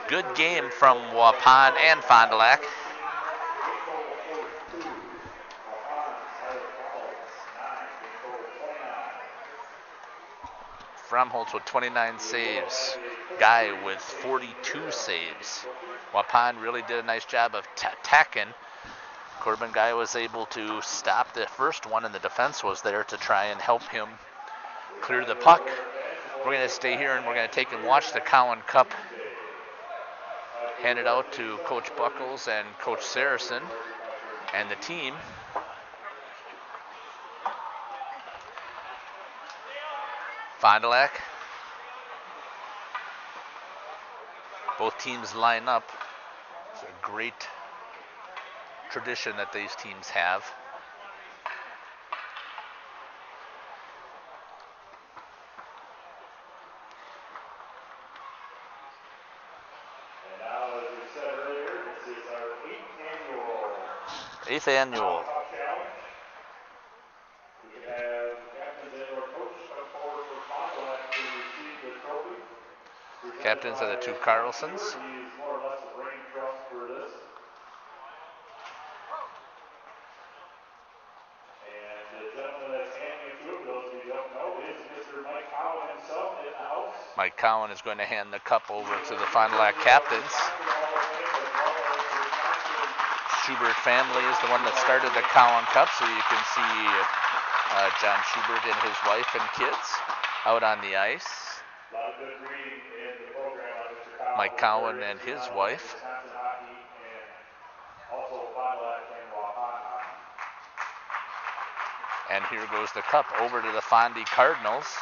Good game from Waupun and Fond du Lac. Fromholtz with 29 saves. Guy with 42 saves. Waupun really did a nice job of attacking. Corbin Guy was able to stop the first one, and the defense was there to try and help him clear the puck. We're going to stay here and we're going to take and watch the Cowan Cup handed out to Coach Buckles and Coach Saracen and the team. Fond du Lac. Both teams line up. It's a great tradition that these teams have. And now, as we said earlier, this is our 8th annual. challenge. We can have captains and or coach come forward for Fond du Lac to receive the trophy. Captains are the two Carlsons. He is more or less a brain trust for this. And the gentleman that's handing it to him, those of you who don't know, is Mr. Mike Cowan himself in the house. Mike Cowan is going to hand the cup over to the Fond du Lac captains. Schubert family is the one that started the Cowan Cup, so you can see John Schubert and his wife and kids out on the ice. A lot of good reading in the program on Mr. Cowan. Mike Cowan and his wife. Wisconsin hockey and also Fond du Lac and Waupun hockey. And here goes the cup over to the Fondy Cardinals.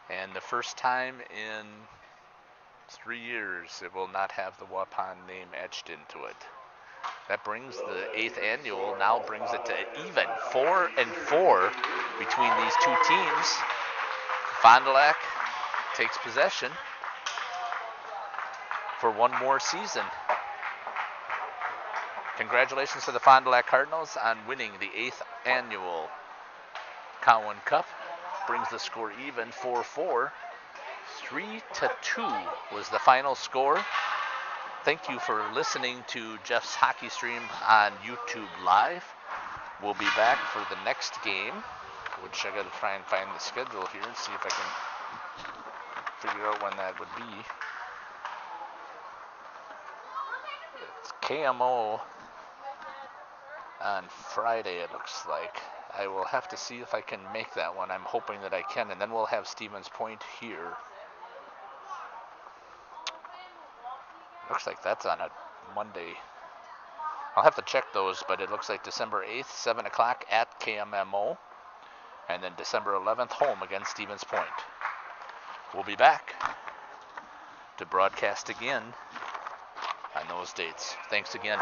And the first time in 3 years it will not have the Waupun name etched into it. That brings the 8th annual, now brings it to even 4-4 between these two teams. Fond du Lac takes possession for one more season. Congratulations to the Fond du Lac Cardinals on winning the 8th annual Cowan Cup. Brings the score even 4-4. 3-2 was the final score. Thank you for listening to Jeff's Hockey Stream on YouTube Live. We'll be back for the next game, which I got to try and find the schedule here and see if I can figure out when that would be. It's KMO on Friday, it looks like. I will have to see if I can make that one. I'm hoping that I can, and then we'll have Stevens Point here. Looks like that's on a Monday. I'll have to check those, but it looks like December 8th, 7 o'clock at KMMO, and then December 11th home against Stevens Point. We'll be back to broadcast again on those dates. Thanks again.